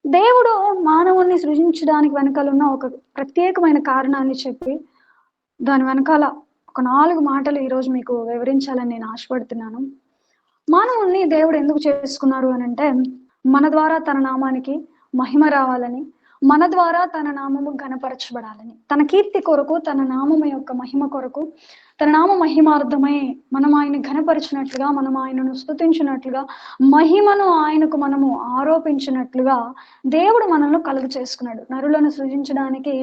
దేవుడు మానవుణ్ణి సృజించడానికి వెనకాలన్న ఒక ప్రత్యేకమైన కారణాన్ని చెప్పి దాని వెనకాల ఒక 4 మాటలు ఈరోజు మీకు వివరించాలని నేను ఆశపడుతున్నాను. మానవుణ్ణి దేవుడు ఎందుకు చేసుకున్నారు అని అంటే, మన ద్వారా తన నామానికి మహిమ రావాలని, మన ద్వారా తన నామము ఘనపరచబడాలని, తన కీర్తి కొరకు, తన నామము యొక్క మహిమ కొరకు, తన నామ మహిమార్థమై మనం ఆయన ఘనపరిచినట్లుగా, మనం ఆయనను స్తుతించినట్లుగా, మహిమను ఆయనకు మనము ఆరోపించినట్లుగా దేవుడు మనల్ని కలుగు చేసుకున్నాడు. నరులను సృజించడానికి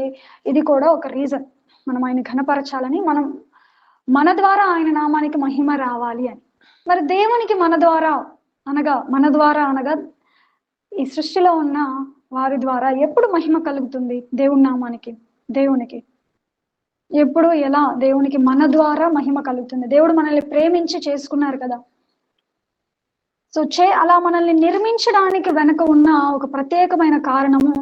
ఇది కూడా ఒక రీజన్. మనం ఆయన ఘనపరచాలని, మన ద్వారా ఆయన నామానికి మహిమ రావాలి అని. మరి దేవునికి మన ద్వారా అనగా ఈ సృష్టిలో ఉన్న వారి ద్వారా ఎప్పుడు మహిమ కలుగుతుంది? దేవుని నామానికి, దేవునికి ఎప్పుడు, ఎలా దేవునికి మన ద్వారా మహిమ కలుగుతుంది? దేవుడు మనల్ని ప్రేమించి చేసుకున్నారు కదా. సో అలా మనల్ని నిర్మించడానికి వెనక ఉన్న ఒక ప్రత్యేకమైన కారణము,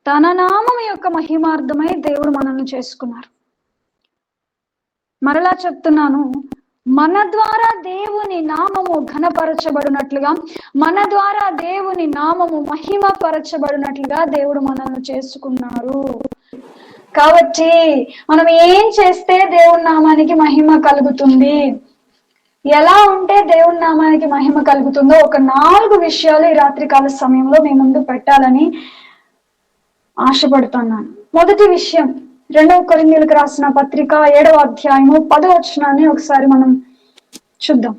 తన నామం యొక్క మహిమార్థమై దేవుడు మనల్ని చేసుకున్నారు. మరలా చెప్తున్నాను, మన ద్వారా దేవుని నామము ఘనపరచబడినట్లుగా, మన ద్వారా దేవుని నామము మహిమపరచబడినట్లుగా దేవుడు మనల్ని చేసుకున్నారు. కాబట్టి మనం ఏం చేస్తే దేవుని నామానికి మహిమ కలుగుతుంది, ఎలా ఉంటే దేవుని నామానికి మహిమ కలుగుతుందో ఒక 4 విషయాలు ఈ రాత్రికాల సమయంలో మీ ముందు పెట్టాలని ఆశపడుతున్నాను. మొదటి విషయం, 2 కొరింథీయులకు రాసిన పత్రిక 7వ అధ్యాయము 10వ వచనాన్ని ఒకసారి మనం చూద్దాం.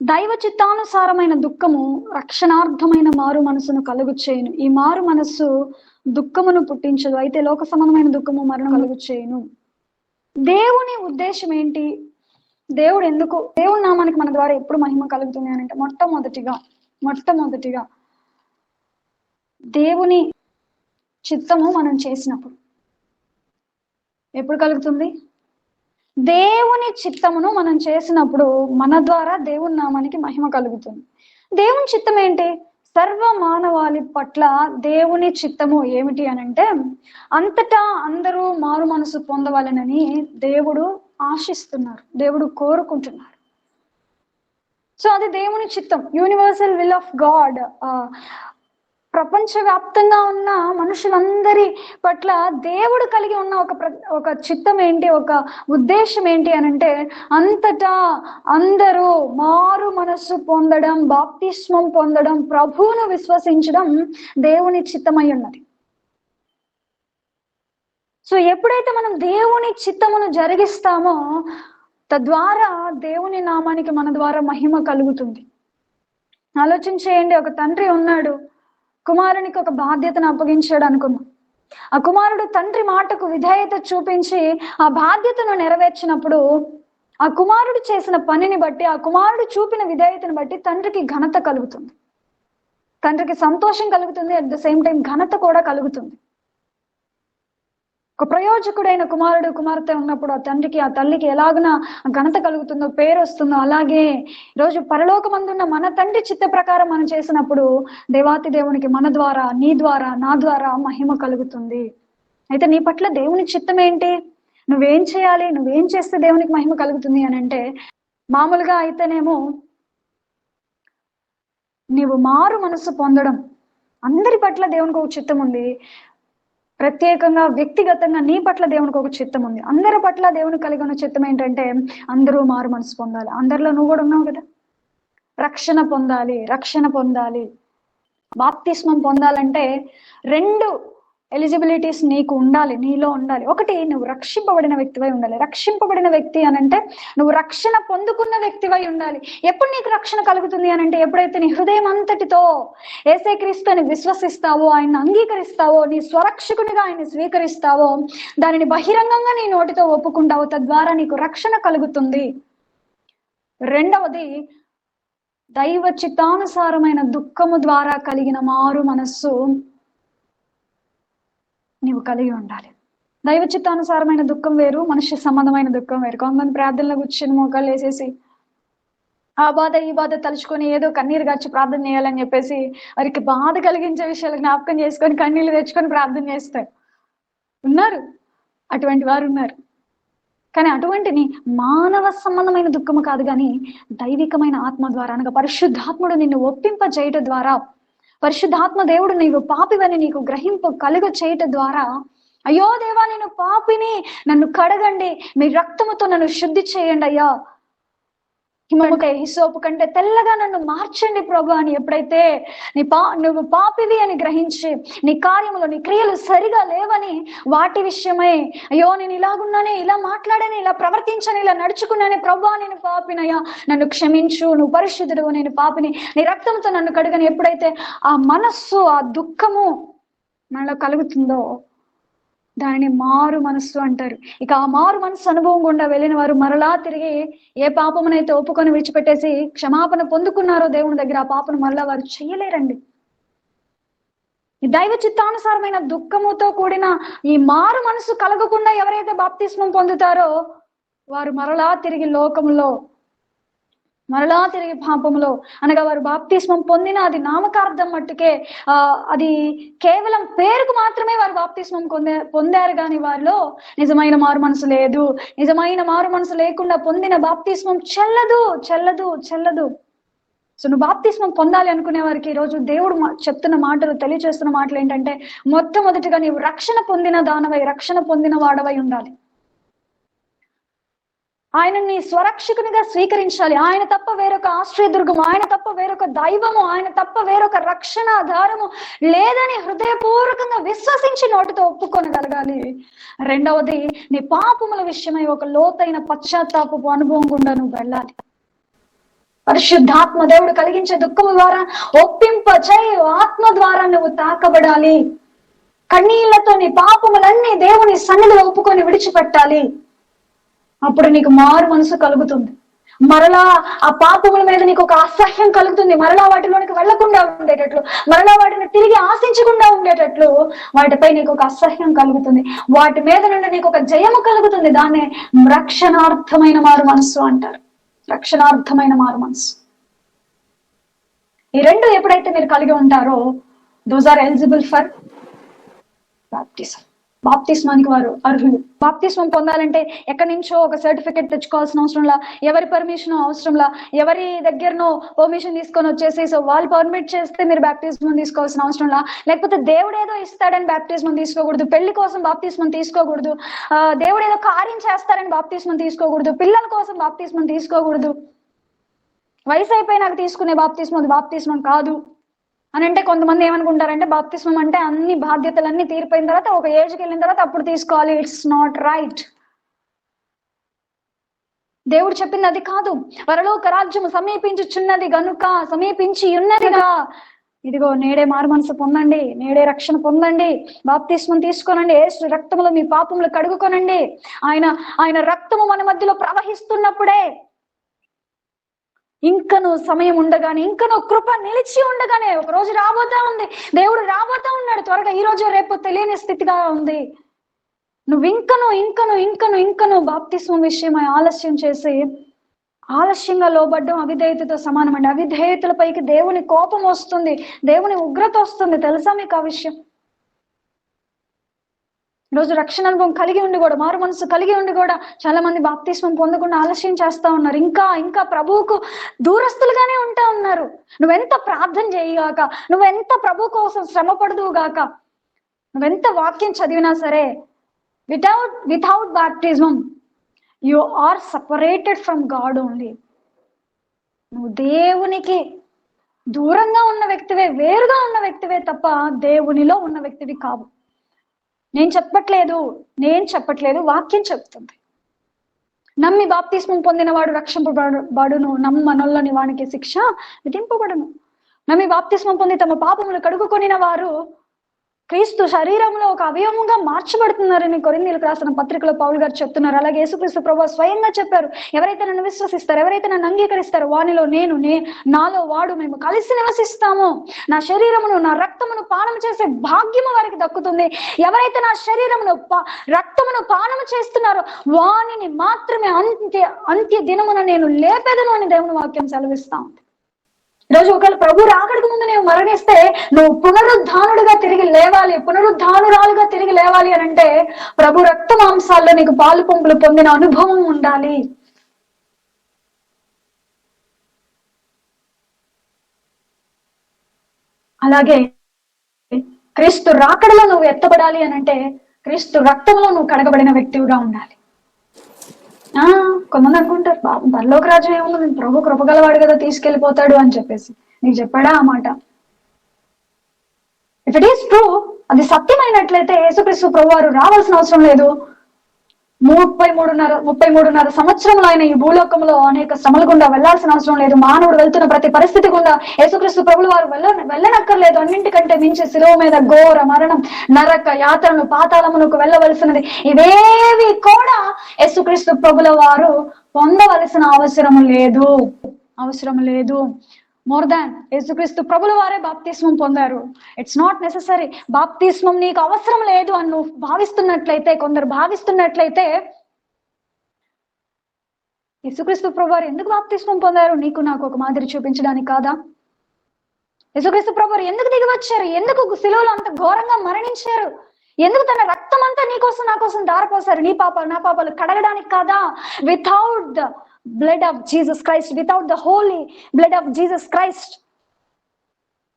దైవ చిత్తానుసారమైన దుఃఖము రక్షణార్థమైన మారు మనసును కలుగు చేయును. ఈ మారు మనస్సు దుఃఖమును పుట్టించదు, అయితే లోక సంబంధమైన దుఃఖము మరణం కలుగు చేయును. దేవుని ఉద్దేశం ఏంటి? దేవుని నామానికి మన ద్వారా ఎప్పుడు మహిమ కలుగుతుంది అని అంటే, మొట్టమొదటిగా దేవుని చిత్తము మనం చేసినప్పుడు. ఎప్పుడు కలుగుతుంది? దేవుని చిత్తమును మనం చేసినప్పుడు మన ద్వారా దేవుని నామానికి మహిమ కలుగుతుంది. దేవుని చిత్తం ఏంటి? సర్వ మానవాళి పట్ల దేవుని చిత్తము ఏమిటి అని అంటే, అంతటా అందరూ మారు మనసు పొందవాలనని దేవుడు ఆశిస్తున్నారు, దేవుడు కోరుకుంటున్నారు. సో అది దేవుని చిత్తం, యూనివర్సల్ విల్ ఆఫ్ గాడ్. ప్రపంచవ్యాప్తంగా ఉన్న మనుషులందరి పట్ల దేవుడు కలిగి ఉన్న ఒక చిత్తం ఏంటి, ఒక ఉద్దేశం ఏంటి అని అంటే, అంతటా అందరూ మారు మనస్సు పొందడం, బాప్తిస్మం పొందడం, ప్రభువును విశ్వసించడం దేవుని చిత్తమై ఉన్నది. సో ఎప్పుడైతే మనం దేవుని చిత్తమును జరిగిస్తామో, తద్వారా దేవుని నామానికి మన ద్వారా మహిమ కలుగుతుంది. ఆలోచన చేయండి, ఒక తండ్రి ఉన్నాడు, కుమారునికి ఒక బాధ్యతను అప్పగించాడు అనుకుందాం. ఆ కుమారుడు తండ్రి మాటకు విధేయత చూపించి ఆ బాధ్యతను నెరవేర్చినప్పుడు, ఆ కుమారుడు చేసిన పనిని బట్టి, ఆ కుమారుడు చూపిన విధేయతను బట్టి తండ్రికి ఘనత కలుగుతుంది, తండ్రికి సంతోషం కలుగుతుంది, అట్ ద సేమ్ టైం ఘనత కూడా కలుగుతుంది. ఒక ప్రయోజకుడైన కుమారుడు కుమార్తె ఉన్నప్పుడు ఆ తండ్రికి, ఆ తల్లికి ఎలాగున ఘనత కలుగుతుందో, పేరు వస్తుందో, అలాగే ఈరోజు పరలోకమందున్న మన తండ్రి చిత్త ప్రకారం మనం చేసినప్పుడు దేవాతి దేవునికి మన ద్వారా, నీ ద్వారా, నా ద్వారా మహిమ కలుగుతుంది. అయితే నీ పట్ల దేవుని చిత్తం ఏంటి? నువ్వేం చేయాలి, నువ్వేం చేస్తే దేవునికి మహిమ కలుగుతుంది అని అంటే, మామూలుగా అయితేనేమో నీవు మారు మనసు పొందడం. అందరి పట్ల దేవునికి ఒక చిత్తం ఉంది, ప్రత్యేకంగా వ్యక్తిగతంగా నీ పట్ల దేవునికి ఒక చిత్తం ఉంది. అందరి పట్ల దేవునికి కలిగి ఉన్న చిత్తం ఏంటంటే, అందరూ మారు మనసు పొందాలి. అందరిలో నువ్వు కూడా ఉన్నావు కదా. రక్షణ పొందాలి. బాప్తిస్మం పొందాలంటే 2 ఎలిజిబిలిటీస్ నీకు ఉండాలి, నీలో ఉండాలి. ఒకటి, నువ్వు రక్షింపబడిన వ్యక్తివై ఉండాలి. రక్షింపబడిన వ్యక్తి అనంటే నువ్వు రక్షణ పొందుకున్న వ్యక్తివై ఉండాలి. ఎప్పుడు నీకు రక్షణ కలుగుతుంది అనంటే, ఎప్పుడైతే నీ హృదయం అంతటితో యేసుక్రీస్తుని విశ్వసిస్తావో, ఆయన అంగీకరిస్తావో, నీ స్వరక్షకునిగా ఆయన స్వీకరిస్తావో, దానిని బహిరంగంగా నీ నోటితో ఒప్పుకుంటావో, తద్వారా నీకు రక్షణ కలుగుతుంది. రెండవది, దైవ చిత్తానుసారమైన దుఃఖము ద్వారా కలిగిన మారు మనస్సు నీవు కలిగి ఉండాలి. దైవ చిత్తానుసారమైన దుఃఖం వేరు, మనుష్య సంబంధమైన దుఃఖం వేరు. కొంతమంది ప్రార్థనలో కూర్చొని మోకాళ్ళు వేసేసి ఆ బాధ ఈ బాధ తలుచుకొని ఏదో కన్నీరు గార్చి ప్రార్థన చేయాలని చెప్పేసి వారికి బాధ కలిగించే విషయాలు జ్ఞాపకం చేసుకొని కన్నీళ్ళు తెచ్చుకొని ప్రార్థన చేస్తారు. అటువంటి వారు ఉన్నారు. కానీ అటువంటిని మానవ సంబంధమైన దుఃఖము కాదు, కానీ దైవికమైన ఆత్మ ద్వారా, అనగా పరిశుద్ధాత్ముడు నిన్ను ఒప్పింప చేయటం ద్వారా పరిశుద్ధాత్మ దేవుడు నీవు పాపివని నీకు గ్రహింపు కలుగ చేయటం ద్వారా, అయ్యో దేవా నేను పాపిని, నన్ను కడగండి, మీ రక్తముతో నన్ను శుద్ధి చేయండి అయ్యా, హిమముకై హిసోపు కంటే తెల్లగా నన్ను మార్చండి ప్రభు అని ఎప్పుడైతే నువ్వు పాపివి అని గ్రహించి, నీ కార్యములు నీ క్రియలు సరిగా లేవని వాటి విషయమై, అయ్యో నేను ఇలాగున్నానే, ఇలా మాట్లాడాను, ఇలా ప్రవర్తించాను, ఇలా నడుచుకున్నానే ప్రభు, నేను పాపినయ్యా, నన్ను క్షమించు, నువ్వు పరిశుద్ధుడు, నేను పాపిని, నీ రక్తంతో నన్ను కడుగని ఎప్పుడైతే ఆ మనస్సు, ఆ దుఃఖము మనలో కలుగుతుందో దానిని మారు మనస్సు అంటారు. ఇక ఆ మారు మనస్సు అనుభవం గుండా వెళ్ళిన వారు మరలా తిరిగి ఏ పాపమునైతే ఒప్పుకొని విడిచిపెట్టేసి క్షమాపణ పొందుకున్నారో దేవుని దగ్గర, ఆ పాపను మరలా వారు చేయలేరండి. ఈ దైవ చిత్తానుసారమైన దుఃఖముతో కూడిన ఈ మారు మనసు కలగకుండా ఎవరైతే బాప్తిస్మం పొందుతారో వారు మరలా తిరిగి లోకంలో, మరలా తిరిగి పాపంలో, అనగా వారు బాప్తిస్మం పొందిన అది నామకార్థం మట్టుకే, అది కేవలం పేరుకు మాత్రమే వారు బాప్తిస్మం పొందారు కానీ వారిలో నిజమైన మారు మనసు లేదు. నిజమైన మారు మనసు లేకుండా పొందిన బాప్తిస్మం చెల్లదు చెల్లదు చెల్లదు. సో నువ్వు బాప్తిస్మం పొందాలి అనుకునే వారికి ఈరోజు దేవుడు చెప్తున్న మాటలు, తెలియజేస్తున్న మాటలు ఏంటంటే, మొట్టమొదటిగా నీవు రక్షణ పొందిన దానవై, రక్షణ పొందిన వాడవై ఉండాలి. ఆయనని స్వరక్షకునిగా స్వీకరించాలి. ఆయన తప్ప వేరొక ఆశ్రయదుర్గము, ఆయన తప్ప వేరొక దైవము, ఆయన తప్ప వేరొక రక్షణ ఆధారము లేదని హృదయపూర్వకంగా విశ్వసించి నోటితో ఒప్పుకొనగలగాలి. రెండవది, నీ పాపముల విషయమై ఒక లోతైన పశ్చాత్తాపపు అనుభవం గుండా నువ్వు వెళ్ళాలి. పరిశుద్ధాత్మ దేవుడు కలిగించే దుఃఖము ద్వారా ఒప్పింపచేయి ఆత్మ ద్వారా నువ్వు తాకబడాలి. కన్నీళ్లతో నీ పాపములన్నీ దేవుని సన్నిధిలో ఒప్పుకొని విడిచిపెట్టాలి. అప్పుడు నీకు మారు మనసు కలుగుతుంది. మరలా ఆ పాపముల మీద నీకు ఒక అసహ్యం కలుగుతుంది. మరలా వాటిలోనికి వెళ్లకుండా ఉండేటట్లు, మరలా వాటిని తిరిగి ఆశించకుండా ఉండేటట్లు వాటిపై నీకు ఒక అసహ్యం కలుగుతుంది. వాటి మీద నుండి నీకు ఒక జయము కలుగుతుంది. దాన్నే రక్షణార్థమైన మారు మనసు అంటారు. రక్షణార్థమైన మారు మనసు. ఈ రెండు ఎప్పుడైతే మీరు కలిగి ఉంటారో, those are eligible for baptism. బాప్తిస్మానికి వారు అర్హులు. బాప్తిస్మం పొందాలంటే ఎక్కడి నుంచో ఒక సర్టిఫికేట్ తెచ్చుకోవాల్సిన అవసరంలా, ఎవరి పర్మిషన్ అవసరంలా, ఎవరి దగ్గరనో పర్మిషన్ తీసుకొని వచ్చేసి సో వాళ్ళు పర్మిట్ చేస్తే మీరు బాప్తిస్మం తీసుకోవాల్సిన అవసరంలా, లేకపోతే దేవుడు ఏదో ఇస్తాడని బాప్తిస్మం తీసుకోకూడదు, పెళ్లి కోసం బాప్తిస్మం తీసుకోకూడదు, దేవుడు ఏదో కార్యం చేస్తారని బాప్తిస్మం తీసుకోకూడదు, పిల్లల కోసం బాప్తిస్మం తీసుకోకూడదు, వయసు అయిపోయినాక తీసుకునే బాప్తిస్మం అది బాప్తిస్మం కాదు అని అంటే కొంతమంది ఏమనుకుంటారంటే బాప్తిస్మం అంటే అన్ని బాధ్యతలన్నీ తీరిపోయిన తర్వాత, ఒక ఏజ్కి వెళ్ళిన తర్వాత అప్పుడు తీసుకోవాలి. It's not right. దేవుడు చెప్పింది అది కాదు. పరలోక రాజ్యము సమీపించుచున్నది గనుక, సమీపించి ఉన్నదిగా, ఇదిగో నేడే మారు మనసు పొందండి, నేడే రక్షణ పొందండి, బాప్తిస్మం తీసుకోనండి, యేసు రక్తములో మీ పాపములు కడుగుకొనండి. ఆయన రక్తము మన మధ్యలో ప్రవహిస్తున్నప్పుడే, ఇంకను సమయం ఉండగానే, ఇంకను కృప నిలిచి ఉండగానే, ఒక రోజు రాబోతా ఉంది, దేవుడు రాబోతా ఉన్నాడు త్వరగా, ఈ రోజు రేపు తెలియని స్థితిగా ఉంది. నువ్వు ఇంకను బాప్తిస్మం విషయమై ఆలస్యం చేసి, ఆలస్యంగా లోబడ్డం అవిధేయతతో సమానం అండి. అవిధేయతలపైకి దేవుని కోపం వస్తుంది, దేవుని ఉగ్రత వస్తుంది. తెలుసా మీకు ఆ విషయం? ఈరోజు రక్షణ అనుభవం కలిగి ఉండి కూడా, మారు మనసు కలిగి ఉండి కూడా చాలా మంది బాప్తిస్మం పొందకుండా ఆలస్యం చేస్తా ఉన్నారు. ఇంకా ప్రభువుకు దూరస్తులుగానే ఉంటా ఉన్నారు. నువ్వెంత ప్రార్థన చేయగాక, నువ్వెంత ప్రభు కోసం శ్రమ పడదువుగాక, నువ్వెంత వాక్యం చదివినా సరే, without baptism you are separated from God only. నువ్వు దేవునికి దూరంగా ఉన్న వ్యక్తివే, వేరుగా ఉన్న వ్యక్తివే తప్ప దేవునిలో ఉన్న వ్యక్తివి కావు. నేను చెప్పట్లేదు, వాక్యం చెప్తుంది. నమ్మి బాప్తిస్మం పొందిన వాడు రక్షింపబడును, నమ్మనొల్లని వానికి శిక్ష విధింపబడును. నమ్మి బాప్తిస్మం పొంది తమ పాపములు కడుగుకొనిన వారు క్రీస్తు శరీరంలో ఒక అవయవంగా మార్చబడుతున్నారని కొరింథీయులకు రాసిన పత్రికలో పౌలు గారు చెప్తున్నారు. అలాగే యేసుక్రీస్తు ప్రభువు స్వయంగా చెప్పారు, ఎవరైతే నన్ను విశ్వసిస్తారో, ఎవరైతే నన్ను అంగీకరిస్తారో వానిలో నాలో వాడు, మేము కలిసి నివసిస్తాము. నా శరీరమును నా రక్తమును పానము చేసే భాగ్యము వారికి దక్కుతుంది. ఎవరైతే నా శరీరమును రక్తమును పానము చేస్తున్నారో వానిని మాత్రమే అంత్య దినమున నేను లేపెదను అని దేవుని వాక్యం సెలవిస్తాం. ఈరోజు ఒకవేళ ప్రభు రాకడికి ముందు నువ్వు మరణిస్తే, నువ్వు పునరుద్ధానుడుగా తిరిగి లేవాలి, పునరుద్ధానురాలుగా తిరిగి లేవాలి అని అంటే ప్రభు రక్త మాంసాల్లో నీకు పాలు పంపులు పొందిన అనుభవం ఉండాలి. అలాగే క్రీస్తు రాకడలో నువ్వు ఎత్తబడాలి అని అంటే క్రీస్తు రక్తంలో నువ్వు కడగబడిన వ్యక్తిగా ఉండాలి. కొంతమంది అనుకుంటారు, బాబు పరలోక రాజ్యం ఏముంది, ప్రభు కృపగలవాడు కదా తీసుకెళ్లిపోతాడు అని చెప్పేసి. నీకు చెప్పాడా ఆ మాట? ఇఫ్ ఇట్ ఈస్ ట్రూ, అది సత్యమైనట్లయితే యేసుక్రీస్తు ప్రభు వారు రావాల్సిన అవసరం లేదు. 33.5 సంవత్సరంలో ఆయన ఈ భూలోకంలో అనేక శ్రమల గుండా వెళ్లాల్సిన అవసరం లేదు. మానవుడు వెళ్తున్న ప్రతి పరిస్థితి గుండా యేసుక్రీస్తు ప్రభులు వారు వెళ్ళనక్కర్లేదు. అన్నింటికంటే మించి శిలువ మీద ఘోర మరణం, నరక యాత్రను, పాతాళమునకు వెళ్ళవలసినది, ఇవేవి కూడా యేసుక్రీస్తు ప్రభుల వారు పొందవలసిన అవసరం లేదు. మోర్ దాన్ యేసుక్రీస్తు ప్రభుల వారే బాప్తిస్మం పొందారు. It's not necessary. బాప్తిస్మం నీకు అవసరం లేదు అని నువ్వు భావిస్తున్నట్లయితే, కొందరు భావిస్తున్నట్లయితే, యేసుక్రీస్తు ప్రభు వారు ఎందుకు బాప్తిస్మం పొందారు? నీకు నాకు ఒక మాదిరి చూపించడానికి కాదా? యేసుక్రీస్తు ప్రభు వారు ఎందుకు దిగి వచ్చారు? ఎందుకు శిలువలో అంత ఘోరంగా మరణించారు? ఎందుకు తన రక్తం అంతా నీకోసం నా కోసం దారిపోసారు? నీ పాపాలు నా పాపాలు కడగడానికి కాదా? Without the blood of Jesus Christ, without the holy blood of Jesus Christ,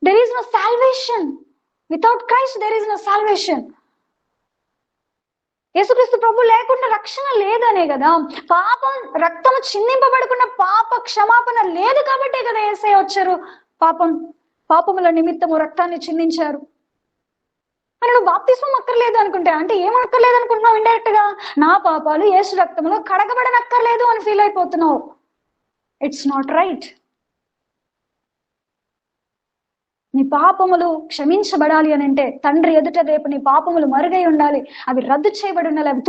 there is no salvation. Without Christ there is no salvation. యేసుక్రీస్తు ప్రభు లేకుండా రక్షణ లేదనే కదా. పాపం రక్తము చిందింపబడకుండా పాప క్షమాపణ లేదు కాబట్టే కదా యేసయ్య వచ్చారు. పాపముల నిమిత్తము రక్తాన్ని చిందించారు. మరి నువ్వు బాప్తిస్మం అక్కర్లేదు అనుకుంటే, అంటే ఏమక్కర్లేదు అనుకుంటున్నావు? ఇండైరెక్ట్ గా నా పాపాలు యేసు రక్తంలో కడగబడనక్కర్లేదు అని ఫీల్ అయిపోతున్నావు. It's not right. నీ పాపములు క్షమించబడాలి అని అంటే తండ్రి ఎదుట రేపు నీ పాపములు మరుగై ఉండాలి, అవి రద్దు చేయబడి ఉండాలి, అవి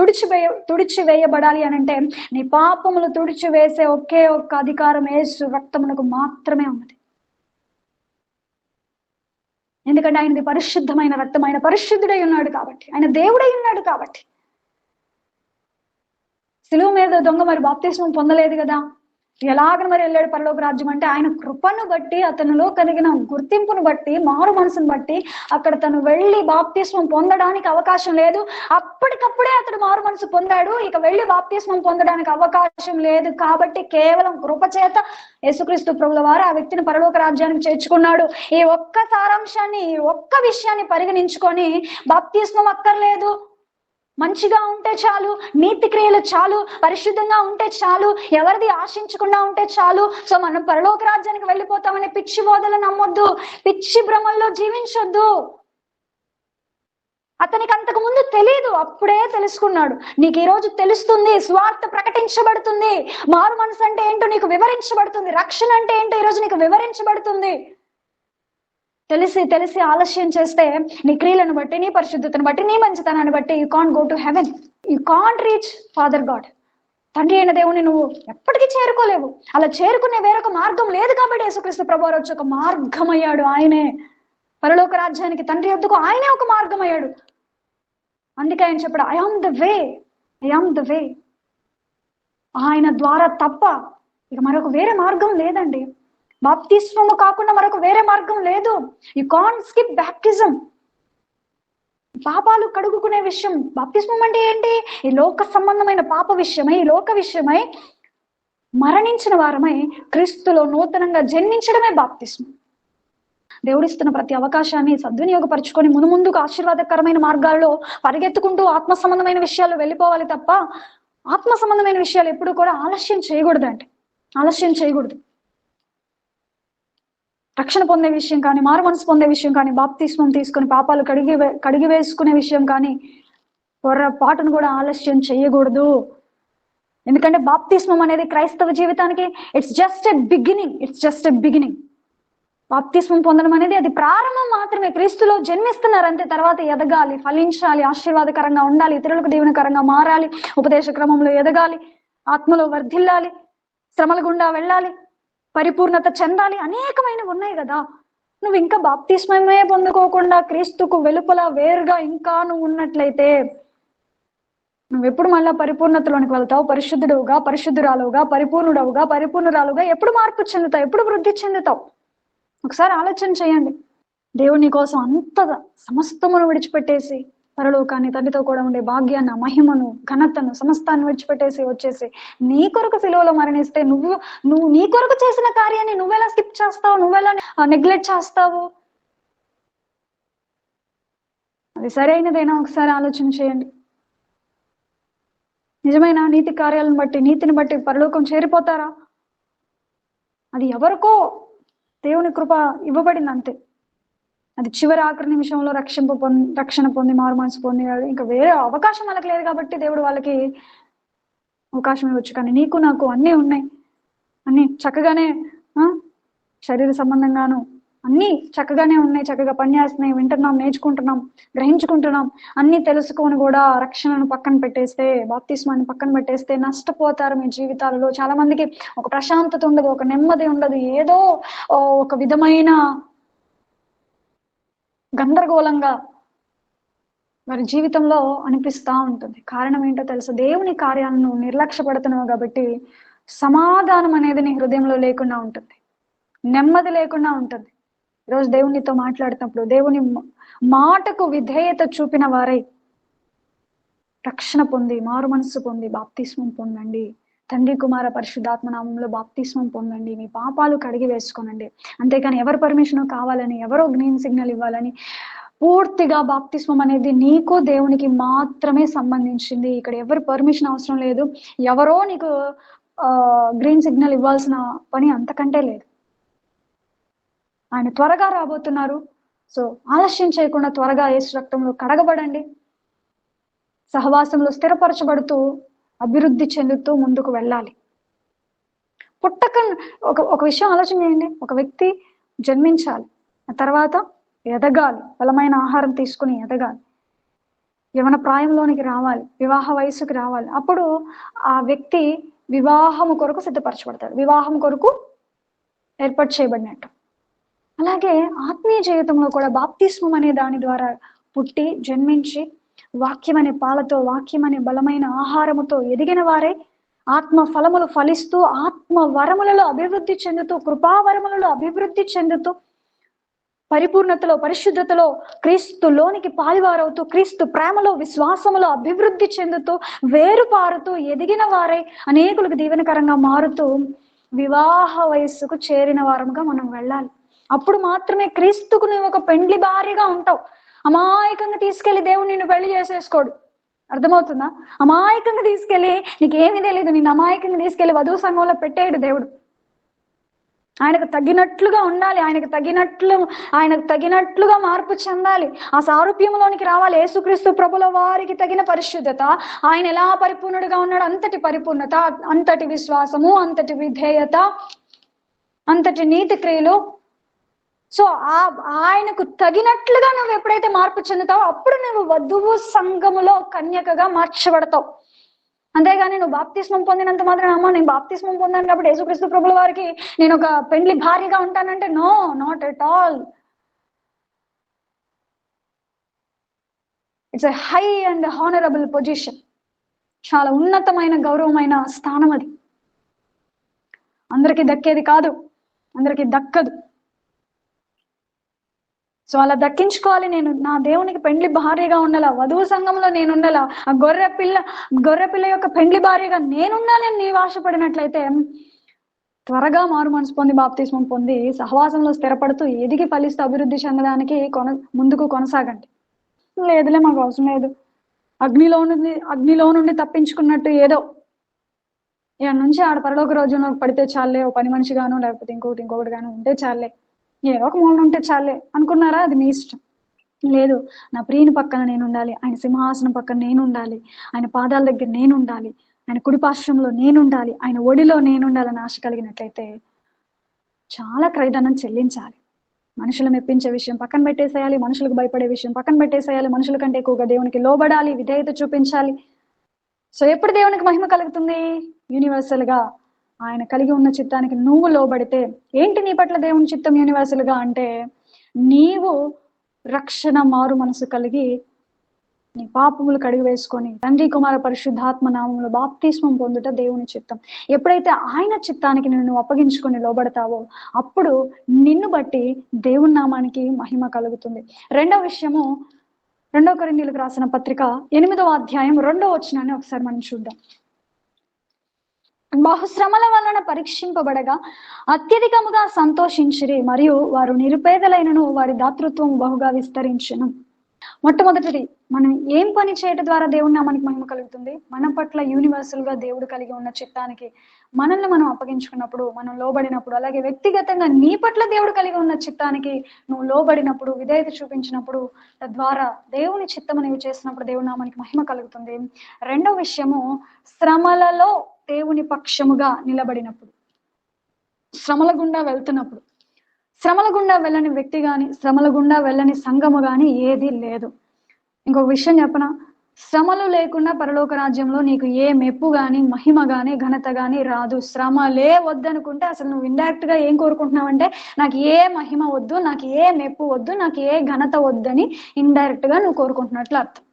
తుడిచివేయబడాలి అని అంటే నీ పాపములు తుడిచివేసే ఒకే ఒక్క అధికారం యేసు రక్తమునకు మాత్రమే ఉన్నది. ఎందుకంటే ఆయనది పరిశుద్ధమైన రక్తం. ఆయన పరిశుద్ధుడై ఉన్నాడు కాబట్టి, ఆయన దేవుడై ఉన్నాడు కాబట్టి. శిలువ మీద దొంగ మరి బాప్తిస్మం పొందలేదు కదా. ఎలాగ మరి వెళ్ళాడు పరలోక రాజ్యం అంటే ఆయన కృపను బట్టి, అతనిలో కలిగిన గుర్తింపును బట్టి, మారు మనసును బట్టి అక్కడ తను వెళ్ళి బాప్తిస్మం పొందడానికి అవకాశం లేదు. అప్పటికప్పుడే అతడు మారు మనసు పొందాడు. ఇక వెళ్ళి బాప్తిస్మం పొందడానికి అవకాశం లేదు కాబట్టి కేవలం కృప చేత యేసుక్రీస్తు ప్రభుల వారు ఆ వ్యక్తిని పరలోక రాజ్యానికి చేర్చుకున్నాడు. ఈ ఒక్క సారాంశాన్ని, ఈ ఒక్క విషయాన్ని పరిగణించుకొని బాప్తిస్మం అక్కర్లేదు, మంచిగా ఉంటే చాలు, నీతి క్రియలు చాలు, పరిశుద్ధంగా ఉంటే చాలు, ఎవరిది ఆశించకుండా ఉంటే చాలు, సో మనం పరలోక రాజ్యానికి వెళ్ళిపోతామని పిచ్చి బోధలు నమ్మొద్దు, పిచ్చి భ్రమల్లో జీవించొద్దు. అతనికి అంతకు ముందు తెలియదు, అప్పుడే తెలుసుకున్నాడు. నీకు ఈ రోజు తెలుస్తుంది, స్వార్థ ప్రకటించబడుతుంది, మారు మనసు అంటే ఏంటో నీకు వివరించబడుతుంది, రక్షణ అంటే ఏంటో ఈ రోజు నీకు వివరించబడుతుంది. తెలిసి ఆలస్యం చేస్తే నీ క్రియలను బట్టి, నీ పరిశుద్ధతను బట్టి, నీ మంచితనాన్ని బట్టి you can't go to heaven, you can't reach father God. తండ్రి అయిన దేవుని నువ్వు ఎప్పటికీ చేరుకోలేవు. అలా చేరుకునే వేరొక మార్గం లేదు కాబట్టి యేసుక్రీస్తు ప్రభువారు వచ్చి ఒక మార్గం అయ్యాడు. ఆయనే పరలోక రాజ్యానికి, తండ్రి యొద్దకు ఆయనే ఒక మార్గం అయ్యాడు. అందుకే ఆయన చెప్పాడు, ఐ ఆమ్ ద వే. ఆయన ద్వారా తప్ప ఇక మరొక వేరే మార్గం లేదండి. బాప్తిస్మము కాకుండా మరొక వేరే మార్గం లేదు. You can't skip baptism. పాపాలు కడుగుకునే విషయం బాప్తిస్మం అంటే ఏంటి? ఈ లోక సంబంధమైన పాప విషయమై, ఈ లోక విషయమై మరణించిన వారమై క్రీస్తులో నూతనంగా జన్మించడమే బాప్తిస్మం. దేవుడిస్తున్న ప్రతి అవకాశాన్ని సద్వినియోగపరుచుకొని ముందుకు ఆశీర్వాదకరమైన మార్గాల్లో పరిగెత్తుకుంటూ ఆత్మ సంబంధమైన విషయాలు వెళ్ళిపోవాలి తప్ప ఆత్మ సంబంధమైన విషయాలు ఎప్పుడు కూడా ఆలస్యం చేయకూడదు. రక్షణ పొందే విషయం కానీ, మారు మనసు పొందే విషయం కానీ, బాప్తిస్మం తీసుకుని పాపాలు కడిగి వేసుకునే విషయం కానీ పొరపాటును కూడా ఆలస్యం చేయకూడదు. ఎందుకంటే బాప్తిస్మం అనేది క్రైస్తవ జీవితానికి ఇట్స్ జస్ట్ ఎ బిగినింగ్. బాప్తిస్మం పొందడం అనేది అది ప్రారంభం మాత్రమే. క్రీస్తులో జన్మిస్తున్నారు అంతే. తర్వాత ఎదగాలి, ఫలించాలి, ఆశీర్వాదకరంగా ఉండాలి, ఇతరులకు దీవెనకరంగా మారాలి, ఉపదేశ క్రమంలో ఎదగాలి, ఆత్మలో వర్ధిల్లాలి, శ్రమల గుండా వెళ్ళాలి, పరిపూర్ణత చెందాలి, అనేకమైనవి ఉన్నాయి కదా. నువ్వు ఇంకా బాప్తిస్మమే పొందుకోకుండా క్రీస్తుకు వెలుపల వేరుగా ఇంకా నువ్వు ఉన్నట్లయితే నువ్వెప్పుడు మళ్ళా పరిపూర్ణతలోనికి వెళ్తావు? పరిశుద్ధుడుగా, పరిశుద్ధురాలుగా, పరిపూర్ణురాలుగా ఎప్పుడు మార్పు చెందుతావు? ఎప్పుడు వృద్ధి చెందుతావు? ఒకసారి ఆలోచన చేయండి. దేవుని కోసం అంతగా సమస్తమును విడిచిపెట్టేసి పరలోకాన్ని, తండ్రితో కూడా ఉండే భాగ్యాన్ని, మహిమను, ఘనతను, సమస్తాన్ని విడిచిపెట్టేసి వచ్చేసి నీ కొరకు సిలువలో మరణిస్తే నువ్వు నీ కొరకు చేసిన కార్యాన్ని నువ్వెలా స్కిప్ చేస్తావు? నువ్వెలా నెగ్లెక్ట్ చేస్తావు? అది సరైనదైనా ఒకసారి ఆలోచన చేయండి. నిజమైన నీతి కార్యాలను బట్టి, నీతిని బట్టి పరలోకం చేరిపోతారా? అది ఎవరికో దేవుని కృప ఇవ్వబడింది అంతే. అది చివరి ఆఖరి నిమిషంలో రక్షణ పొంది మారు మనసు పొంది ఇంకా వేరే అవకాశం వాళ్ళకి లేదు కాబట్టి దేవుడు వాళ్ళకి అవకాశం ఇవ్వచ్చు. కానీ నీకు నాకు అన్నీ ఉన్నాయి, అన్నీ చక్కగానే శరీర సంబంధంగాను అన్నీ చక్కగానే ఉన్నాయి, చక్కగా పనిచేస్తున్నాయి, వింటున్నాం, నేర్చుకుంటున్నాం, గ్రహించుకుంటున్నాం. అన్నీ తెలుసుకొని కూడా రక్షణను పక్కన పెట్టేస్తే, బాప్తిస్మాన్ని పక్కన పెట్టేస్తే నష్టపోతారు మీ జీవితాలలో. చాలా మందికి ఒక ప్రశాంతత ఉండదు, ఒక నెమ్మది ఉండదు, ఏదో ఒక విధమైన గందరగోళంగా వారి జీవితంలో అనిపిస్తూ ఉంటుంది. కారణం ఏంటో తెలుసు, దేవుని కార్యాలను నిర్లక్ష్యపడుతున్నావు కాబట్టి సమాధానం అనేది నీ హృదయంలో లేకుండా ఉంటుంది, నెమ్మది లేకుండా ఉంటుంది. ఈరోజు దేవునితో మాట్లాడుతున్నప్పుడు దేవుని మాటకు విధేయత చూపిన వారై రక్షణ పొంది మారు మనస్సు పొంది బాప్తిస్మం పొందండి. తండ్రి కుమార పరిశుద్ధాత్మ నామంలో బాప్తిస్మం పొందండి. మీ పాపాలు కడిగి వేసుకోనండి. అంతేకాని ఎవరు పర్మిషన్ కావాలని, ఎవరో గ్రీన్ సిగ్నల్ ఇవ్వాలని, పూర్తిగా బాప్తిస్మం అనేది నీకు దేవునికి మాత్రమే సంబంధించింది. ఇక్కడ ఎవరు పర్మిషన్ అవసరం లేదు. ఎవరో నీకు గ్రీన్ సిగ్నల్ ఇవ్వాల్సిన పని అంతకంటే లేదు. ఆయన త్వరగా రాబోతున్నారు. సో ఆలస్యం చేయకుండా త్వరగా యేసు రక్తంలో కడగబడండి. సహవాసంలో స్థిరపరచబడుతూ అభివృద్ధి చెందుతూ ముందుకు వెళ్ళాలి. పుట్టక ఒక విషయం ఆలోచన చేయండి. ఒక వ్యక్తి జన్మించాలి, ఆ తర్వాత ఎదగాలి, బలమైన ఆహారం తీసుకుని ఎదగాలి, యవన ప్రాయంలోనికి రావాలి, వివాహ వయసుకి రావాలి. అప్పుడు ఆ వ్యక్తి వివాహము కొరకు సిద్ధపరచబడతాడు, వివాహం కొరకు ఏర్పాటు చేయబడినట్టు. అలాగే ఆత్మీయ జీవితంలో కూడా బాప్తిస్మం అనే దాని ద్వారా పుట్టి జన్మించి వాక్యం అనే పాలతో, వాక్యం అనే బలమైన ఆహారముతో ఎదిగిన వారే ఆత్మ ఫలములు ఫలిస్తూ, ఆత్మ వరములలో అభివృద్ధి చెందుతూ, కృపావరములలో అభివృద్ధి చెందుతూ, పరిపూర్ణతలో పరిశుద్ధతలో క్రీస్తులోనికి పాలివారవుతూ, క్రీస్తు ప్రేమలో విశ్వాసములో అభివృద్ధి చెందుతూ, వేరుపారుతూ ఎదిగిన వారే అనేకులకు దీవెనకరంగా మారుతూ వివాహ వయస్సుకు చేరిన వారముగా మనం వెళ్ళాలి. అప్పుడు మాత్రమే క్రీస్తుకు నువ్వు ఒక పెండ్లి భార్యగా ఉంటావు. అమాయకంగా తీసుకెళ్లి దేవుడు నిన్ను పెళ్లి చేసేసుకోడు. అర్థమవుతుందా? అమాయకంగా తీసుకెళ్లి, నీకేమీ తెలియదు, నిన్ను అమాయకంగా తీసుకెళ్లి వధువు సంఘంలో పెట్టేయడు దేవుడు. ఆయనకు తగినట్లుగా ఉండాలి, ఆయనకు తగినట్లుగా మార్పు చెందాలి, ఆ సారూప్యంలోనికి రావాలి. యేసుక్రీస్తు ప్రభుల వారికి తగిన పరిశుద్ధత, ఆయన ఎలా పరిపూర్ణుడిగా ఉన్నాడు అంతటి పరిపూర్ణత, అంతటి విశ్వాసము, అంతటి విధేయత, అంతటి నీతి క్రియలు. సో ఆయనకు తగినట్లుగా నువ్వు ఎప్పుడైతే మార్పు చెందుతావో అప్పుడు నువ్వు వధువు సంఘములో కన్యకగా మార్చబడతావు. అంతేగాని నువ్వు బాప్తిస్మం పొందినంత మాత్రం, అమ్మా నేను బాప్తిస్మం పొందాను కాబట్టి యేసుక్రీస్తు ప్రభుల వారికి నేను ఒక పెండ్లి భార్యగా ఉంటానంటే, no, not at all. It's a high and honourable position. చాలా ఉన్నతమైన గౌరవమైన స్థానం అది. అందరికీ దక్కేది కాదు, అందరికీ దక్కదు. సో అలా దక్కించుకోవాలి. నేను నా దేవునికి పెండ్లి భార్యగా ఉండాలా, వధువు సంఘంలో నేను ఉండాలా, ఆ గొర్రె పిల్ల యొక్క పెండ్లి భార్యగా నేనుండాలని నీవు ఆశపడినట్లయితే త్వరగా మారు మనసు పొంది బాప్తిస్మం పొంది సహవాసంలో స్థిరపడుతూ ఎదిగి ఫలిస్తూ అభివృద్ధి చెందడానికి ముందుకు కొనసాగండి. లేదులే మాకు అవసరం లేదు, అగ్నిలో నుండి తప్పించుకున్నట్టు ఏదో ఇక్కడ నుంచి ఆడ పరలోక రోజున పడితే చాలే, ఓ పని మనిషి గాను లేకపోతే ఇంకొకటి గాను ఉంటే చాలే, ఏదో ఒక మూల ఉంటే చాలే అనుకున్నారా? అది మీ ఇష్టం. లేదు, నా ప్రియుని పక్కన నేను ఉండాలి, ఆయన సింహాసనం పక్కన నేను ఉండాలి, ఆయన పాదాల దగ్గర నేను ఉండాలి, ఆయన కుడిపార్శ్వంలో నేను ఉండాలి, ఆయన ఒడిలో నేను ఉండాలని ఆశ కలిగినట్లయితే చాలా క్రయధనం చెల్లించాలి. మనుషులు మెప్పించే విషయం పక్కన పెట్టేసేయాలి, మనుషులకు భయపడే విషయం పక్కన పెట్టేసేయాలి, మనుషుల కంటే ఎక్కువగా దేవునికి లోబడాలి, విధేయత చూపించాలి. సో ఎప్పుడు దేవునికి మహిమ కలుగుతుంది? యూనివర్సల్ గా ఆయన కలిగి ఉన్న చిత్తానికి నువ్వు లోబడితే. ఏంటి నీ పట్ల దేవుని చిత్తం యూనివర్సల్ గా అంటే, నీవు రక్షణ మారు మనసు కలిగి నీ పాపములు కడిగి వేసుకొని తండ్రి కుమార పరిశుద్ధాత్మ నామములో బాప్తిస్మం పొందుట దేవుని చిత్తం. ఎప్పుడైతే ఆయన చిత్తానికి నువ్వు అప్పగించుకొని లోబడతావో అప్పుడు నిన్ను బట్టి దేవుని నామానికి మహిమ కలుగుతుంది. రెండవ విషయము, 2 కొరింథీయులకు రాసిన పత్రిక 8వ అధ్యాయం 2వ వచనాన్ని ఒకసారి మనం చూద్దాం. బహుశ్రమల వలన పరీక్షింపబడగా అత్యధికముగా సంతోషించిరి, మరియు వారు నిరుపేదలైనను వారి దాతృత్వం బహుగా విస్తరించును. మొట్టమొదటిది, మనం ఏం పని చేయటం ద్వారా దేవుని నామానికి మహిమ కలుగుతుంది? మన పట్ల యూనివర్సల్ గా దేవుడు కలిగి ఉన్న చిత్తానికి మనల్ని మనం అప్పగించుకున్నప్పుడు, మనం లోబడినప్పుడు, అలాగే వ్యక్తిగతంగా నీ పట్ల దేవుడు కలిగి ఉన్న చిత్తానికి నువ్వు లోబడినప్పుడు, విధేయత చూపించినప్పుడు, తద్వారా దేవుని చిత్తము నీవు చేసినప్పుడు దేవుని నామానికి మహిమ కలుగుతుంది. రెండవ విషయము, శ్రమలలో దేవుని పక్షముగా నిలబడినప్పుడు. శ్రమల గుండా వెళ్తున్నప్పుడు, శ్రమల గుండా వెళ్ళని వ్యక్తి గాని, శ్రమల గుండా వెళ్ళని సంఘము గాని ఏది లేదు. ఇంకొక విషయం చెప్పనా, శ్రమలు లేకుండా పరలోక రాజ్యంలో నీకు ఏ మెప్పు గాని, మహిమ గాని, ఘనత గాని రాదు. శ్రమలే వద్దనుకుంటే అసలు నువ్వు ఇండైరెక్ట్ గా ఏం కోరుకుంటున్నావంటే, నాకు ఏ మహిమ వద్దు, నాకు ఏ మెప్పు వద్దు, నాకు ఏ ఘనత వద్దని ఇండైరెక్ట్ గా నువ్వు కోరుకుంటున్నట్లు అర్థం.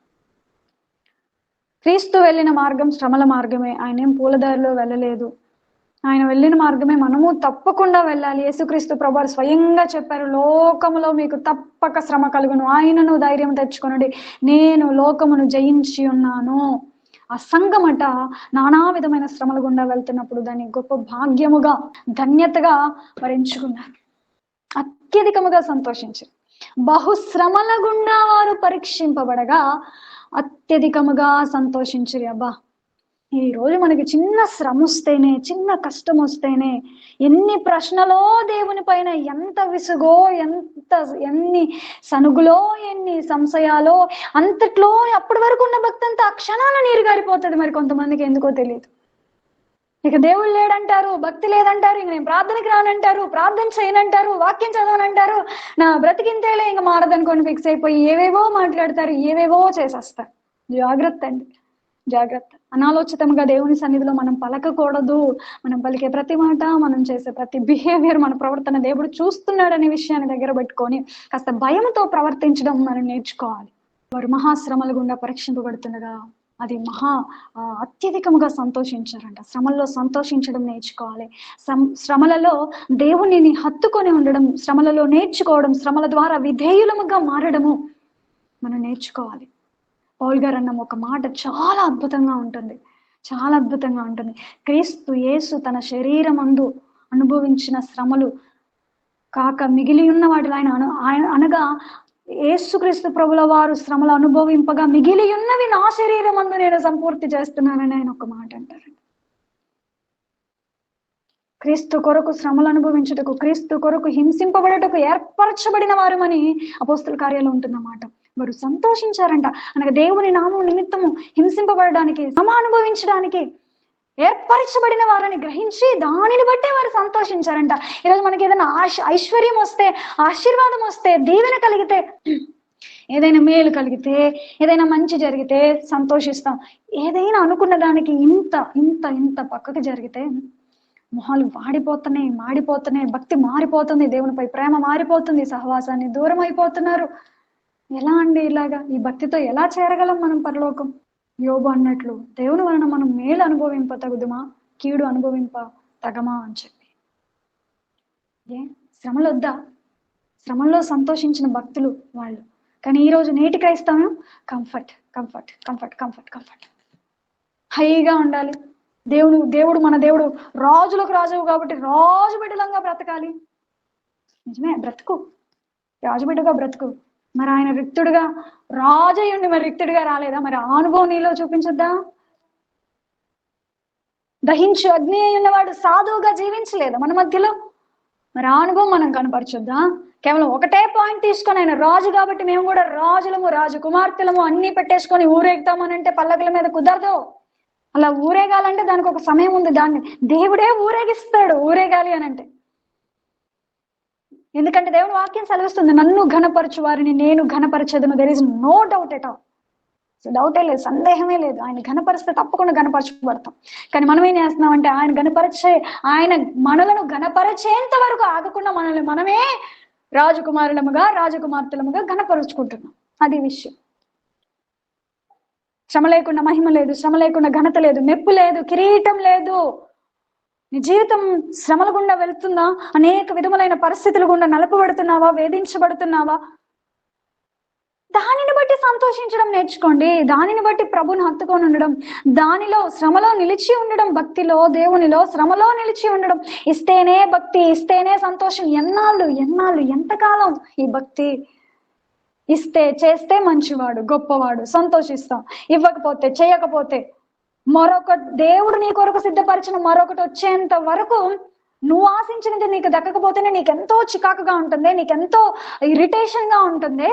క్రీస్తు వెళ్ళిన మార్గం శ్రమల మార్గమే, ఆయన ఏం పూలదారిలో వెళ్ళలేదు. ఆయన వెళ్ళిన మార్గమే మనము తప్పకుండా వెళ్ళాలి. యేసుక్రీస్తు ప్రభువారు స్వయంగా చెప్పారు, లోకములో మీకు తప్పక శ్రమ కలుగును, ఆయనను ధైర్యం తెచ్చుకొనుడి, నేను లోకమును జయించి ఉన్నాను. ఆ సంఘమట నానా విధమైన శ్రమల గుండా వెళ్తున్నప్పుడు దాన్ని గొప్ప భాగ్యముగా, ధన్యతగా వరించుకున్నారు. అత్యధికముగా సంతోషించారు. బహుశ్రమల గుండా వారు పరీక్షింపబడగా అత్యధికముగా సంతోషించరు. అబ్బా, ఈ రోజు మనకి చిన్న శ్రమ వస్తేనే, చిన్న కష్టం వస్తేనే, ఎన్ని ప్రశ్నలో దేవుని పైన, ఎంత విసుగో, ఎన్ని సనుగులో, ఎన్ని సంశయాలో, అంతట్లో అప్పటి వరకు ఉన్న భక్తి అంతా ఆ క్షణాల నీరు గారిపోతుంది. మరి కొంతమందికి ఎందుకో తెలియదు. ఇక దేవుడు లేడంటారు, భక్తి లేదంటారు, ఇంక నేను ప్రార్థనకి రానంటారు, ప్రార్థన చేయనంటారు, వాక్యం చదవనంటారు, నా బ్రతికింతేలే ఇంక మారదనుకొని ఫిక్స్ అయిపోయి ఏవేవో మాట్లాడతారు, ఏవేవో చేసేస్తారు. జాగ్రత్త అండి, జాగ్రత్త. అనాలోచితంగా దేవుని సన్నిధిలో మనం పలకకూడదు. మనం పలికే ప్రతి మాట, మనం చేసే ప్రతి బిహేవియర్, మన ప్రవర్తన దేవుడు చూస్తున్నాడనే విషయాన్ని దగ్గర పెట్టుకొని కాస్త భయంతో ప్రవర్తించడం మనం నేర్చుకోవాలి. వారు మహాశ్రమల గుండా పరీక్షింపబడుతుండగా అది అత్యధికముగా సంతోషించారంట. శ్రమల్లో సంతోషించడం నేర్చుకోవాలి. శ్రమలలో దేవునిని హత్తుకొని ఉండడం, శ్రమలలో నేర్చుకోవడం, శ్రమల ద్వారా విధేయులముగా మారడము మనం నేర్చుకోవాలి. పౌల్ గారు అన్న ఒక మాట చాలా అద్భుతంగా ఉంటుంది, చాలా అద్భుతంగా ఉంటుంది. క్రీస్తు యేసు తన శరీరమందు అనుభవించిన శ్రమలు కాక మిగిలి ఉన్న వాటిలో ఆయన అనగా యేసుక్రీస్తు ప్రభుల వారు శ్రమలు అనుభవింపగా మిగిలి ఉన్నవి నా శరీరమందు నేను సంపూర్తి చేస్తున్నానని ఆయన ఒక మాట అంటారండి. క్రీస్తు కొరకు శ్రమలు అనుభవించుటకు, క్రీస్తు కొరకు హింసింపబడటకు ఏర్పరచబడిన వారమని అపోస్తల కార్యాలు ఉంటున్నమాట. వారు సంతోషించారంట. అనగా దేవుని నామం నిమిత్తము హింసింపబడడానికి, శ్రమ అనుభవించడానికి ఏర్పరచబడిన వారని గ్రహించి దానిని బట్టే వారు సంతోషించారంట. ఈరోజు మనకి ఏదైనా ఐశ్వర్యం వస్తే, ఆశీర్వాదం వస్తే, దీవెన కలిగితే, ఏదైనా మేలు కలిగితే, ఏదైనా మంచి జరిగితే సంతోషిస్తాం. ఏదైనా అనుకున్న దానికి ఇంత ఇంత ఇంత పక్కకి జరిగితే మొహాలు మాడిపోతున్నాయి, భక్తి మారిపోతుంది, దేవునిపై ప్రేమ మారిపోతుంది, సహవాసాన్ని దూరం అయిపోతున్నారు. ఎలా అండి ఇలాగా? ఈ భక్తితో ఎలా చేరగలం మనం పరలోకం? యోబు అన్నట్లు దేవుని వలన మనం మేలు అనుభవింప తగుదుమా, కీడు అనుభవింప తగమా అని చెప్పి. శ్రమలు వద్దా? శ్రమల్లో సంతోషించిన భక్తులు వాళ్ళు. కానీ ఈరోజు నేటి క్రైస్తవం comfort comfort comfort comfort comfort, హైగా ఉండాలి. దేవుడు మన దేవుడు రాజులకు రాజువు కాబట్టి రాజు బిడ్డలంగా బ్రతకాలి. నిజమే, బ్రతుకు, రాజుబిడ్డగా బ్రతుకు. మరి ఆయన రిక్తుడుగా రాజయ్యుండి మరి రిక్తుడిగా రాలేదా? మరి ఆ అనుభవం నీలో చూపించొద్దా? దహించు అగ్ని ఉన్నవాడు సాధువుగా జీవించలేదా మన మధ్యలో? మరి ఆ అనుభవం మనం కనపరచొద్దా? కేవలం ఒకటే పాయింట్ తీసుకొని ఆయన రాజు కాబట్టి మేము కూడా రాజులము, రాజు కుమార్తెలము అన్ని పెట్టేసుకొని ఊరేగుతామనంటే పల్లకుల మీద కుదరదు. అలా ఊరేగాలంటే దానికి ఒక సమయం ఉంది. దాన్ని దేవుడే ఊరేగిస్తాడు ఊరేగాలి అని అంటే. ఎందుకంటే దేవుని వాక్యం సెలవిస్తుంది, నన్ను ఘనపరచు వారిని నేను ఘనపరచదును. There is no doubt at all. డౌటే లేదు, సందేహమే లేదు. ఆయన ఘనపరిస్తే తప్పకుండా ఘనపరచబడతాం. కానీ మనం ఏం చేస్తున్నామంటే ఆయన మనలను ఘనపరిచేంత వరకు ఆగకుండా మనల్ని మనమే రాజకుమారులముగా, రాజకుమార్తెలముగా ఘనపరుచుకుంటున్నాం. అది విషయం. శ్రమ లేకుండా మహిమ లేదు, శ్రమ లేకుండా ఘనత లేదు, మెప్పు లేదు, కిరీటం లేదు. నీ జీవితం శ్రమల గుండా వెళ్తుందా? అనేక విధములైన పరిస్థితుల గుండా నలపబడుతున్నావా? వేధించబడుతున్నావా? దానిని బట్టి సంతోషించడం నేర్చుకోండి. దానిని బట్టి ప్రభుని హత్తుకొని ఉండడం, దానిలో శ్రమలో నిలిచి ఉండడం, భక్తిలో, దేవునిలో శ్రమలో నిలిచి ఉండడం. ఇస్తేనే భక్తి, ఇస్తేనే సంతోషం. ఎన్నాళ్ళు ఎంతకాలం ఈ భక్తి, ఇస్తే చేస్తే మంచివాడు, గొప్పవాడు, సంతోషిస్తాం. ఇవ్వకపోతే, చేయకపోతే, మరొక దేవుడు నీ కొరకు సిద్ధపరిచిన మరొకటి వచ్చేంత వరకు నువ్వు ఆశించినది నీకు దక్కకపోతేనే నీకెంతో చికాకుగా ఉంటుంది, నీకెంతో ఇరిటేషన్ గా ఉంటుంది,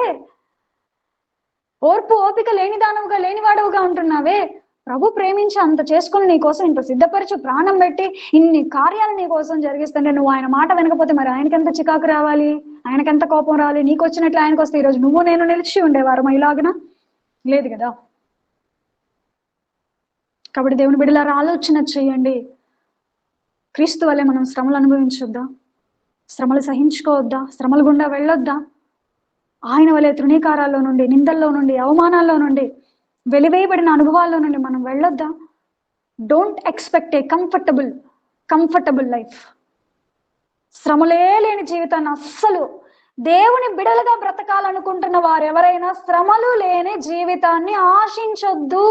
ఓర్పు ఓపిక లేనిదానవుగా లేనివాడవుగా ఉంటున్నావే. ప్రభు ప్రేమించి అంత చేసుకుని నీ కోసం ఇంత సిద్ధపరిచి ప్రాణం పెట్టి ఇన్ని కార్యాలు నీ కోసం జరిగిస్తుంటే నువ్వు ఆయన మాట వినకపోతే మరి ఆయనకెంత చికాకు రావాలి, ఆయనకెంత కోపం రావాలి? నీకు వచ్చినట్లు ఆయనకు వస్తే ఈరోజు నువ్వు నేను నిలిచి ఉండేవారు ఇలాగన లేదు కదా. కాబట్టి దేవుని బిడ్డలారా ఆలోచన చేయండి. క్రీస్తు వల్లే మనం శ్రమలు అనుభవించొద్దా? శ్రమలు సహించుకోవద్దా? శ్రమల గుండా వెళ్ళొద్దా? ఆయన వల్లే తృణీకారాల్లో నుండి, నిందల్లో నుండి, అవమానాల్లో నుండి, వెలివేయబడిన అనుభవాల్లో నుండి మనం వెళ్ళొద్దా? Don't expect a comfortable life. శ్రమలే లేని జీవితాన్ని అస్సలు, దేవుని బిడలుగా బ్రతకాలనుకుంటున్న వారు ఎవరైనా శ్రమలు లేని జీవితాన్ని ఆశించొద్దు.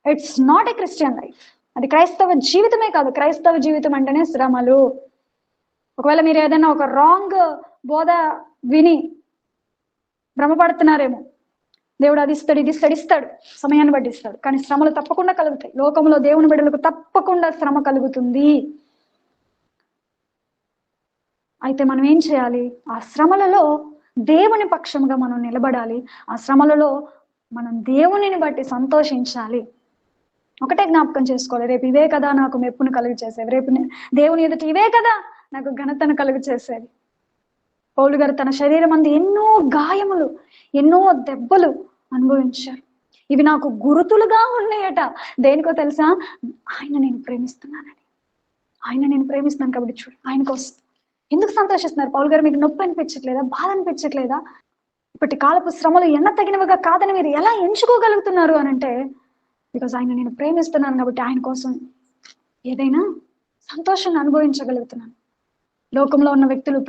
It's not a Christian life. అది క్రైస్తవ జీవితమే కాదు. క్రైస్తవ జీవితం అంటేనే శ్రమలు. ఒకవేళ మీరు ఏదైనా ఒక రాంగ్ బోధ విని భ్రమపడుతున్నారేమో, దేవుడు అది ఇస్తాడు, ఇది ఇస్తాడు, ఇస్తాడు, సమయాన్ని బట్టి ఇస్తాడు, కానీ శ్రమలు తప్పకుండా కలుగుతాయి. లోకంలో దేవుని బిడ్డలకు తప్పకుండా శ్రమ కలుగుతుంది. అయితే మనం ఏం చేయాలి? ఆ శ్రమలలో దేవుని పక్షంగా మనం నిలబడాలి. ఆ శ్రమలలో మనం దేవునిని బట్టి సంతోషించాలి. ఒకటే జ్ఞాపకం చేసుకోవాలి, రేపు ఇవే కదా నాకు మెప్పును కలుగు చేసేవి, రేపు దేవుని ఎదుట ఇవే కదా నాకు ఘనతను కలుగు చేసేది. పౌలు గారు తన శరీరం అందు ఎన్నో గాయములు, ఎన్నో దెబ్బలు అనుభవించారు. ఇవి నాకు గురుతులుగా ఉన్నాయట. దేనికో తెలుసా? ఆయన నేను ప్రేమిస్తున్నానని. ఆయన నేను ప్రేమిస్తున్నాను కాబట్టి చూడు, ఆయన కోసం ఎందుకు సంతోషిస్తున్నారు పౌలు గారు? మీకు నొప్పి అనిపించట్లేదా? బాధ అనిపించట్లేదా? ఇప్పటి కాలపు శ్రమలు ఎన్న తగినవిగా కాదని మీరు ఎలా ఎంచుకోగలుగుతున్నారు అని అంటే, బికాజ్ ఆయన నేను ప్రేమిస్తున్నాను కాబట్టి ఆయన కోసం ఏదైనా సంతోషాన్ని అనుభవించగలుగుతున్నాను. లోకంలో ఉన్న వ్యక్తులు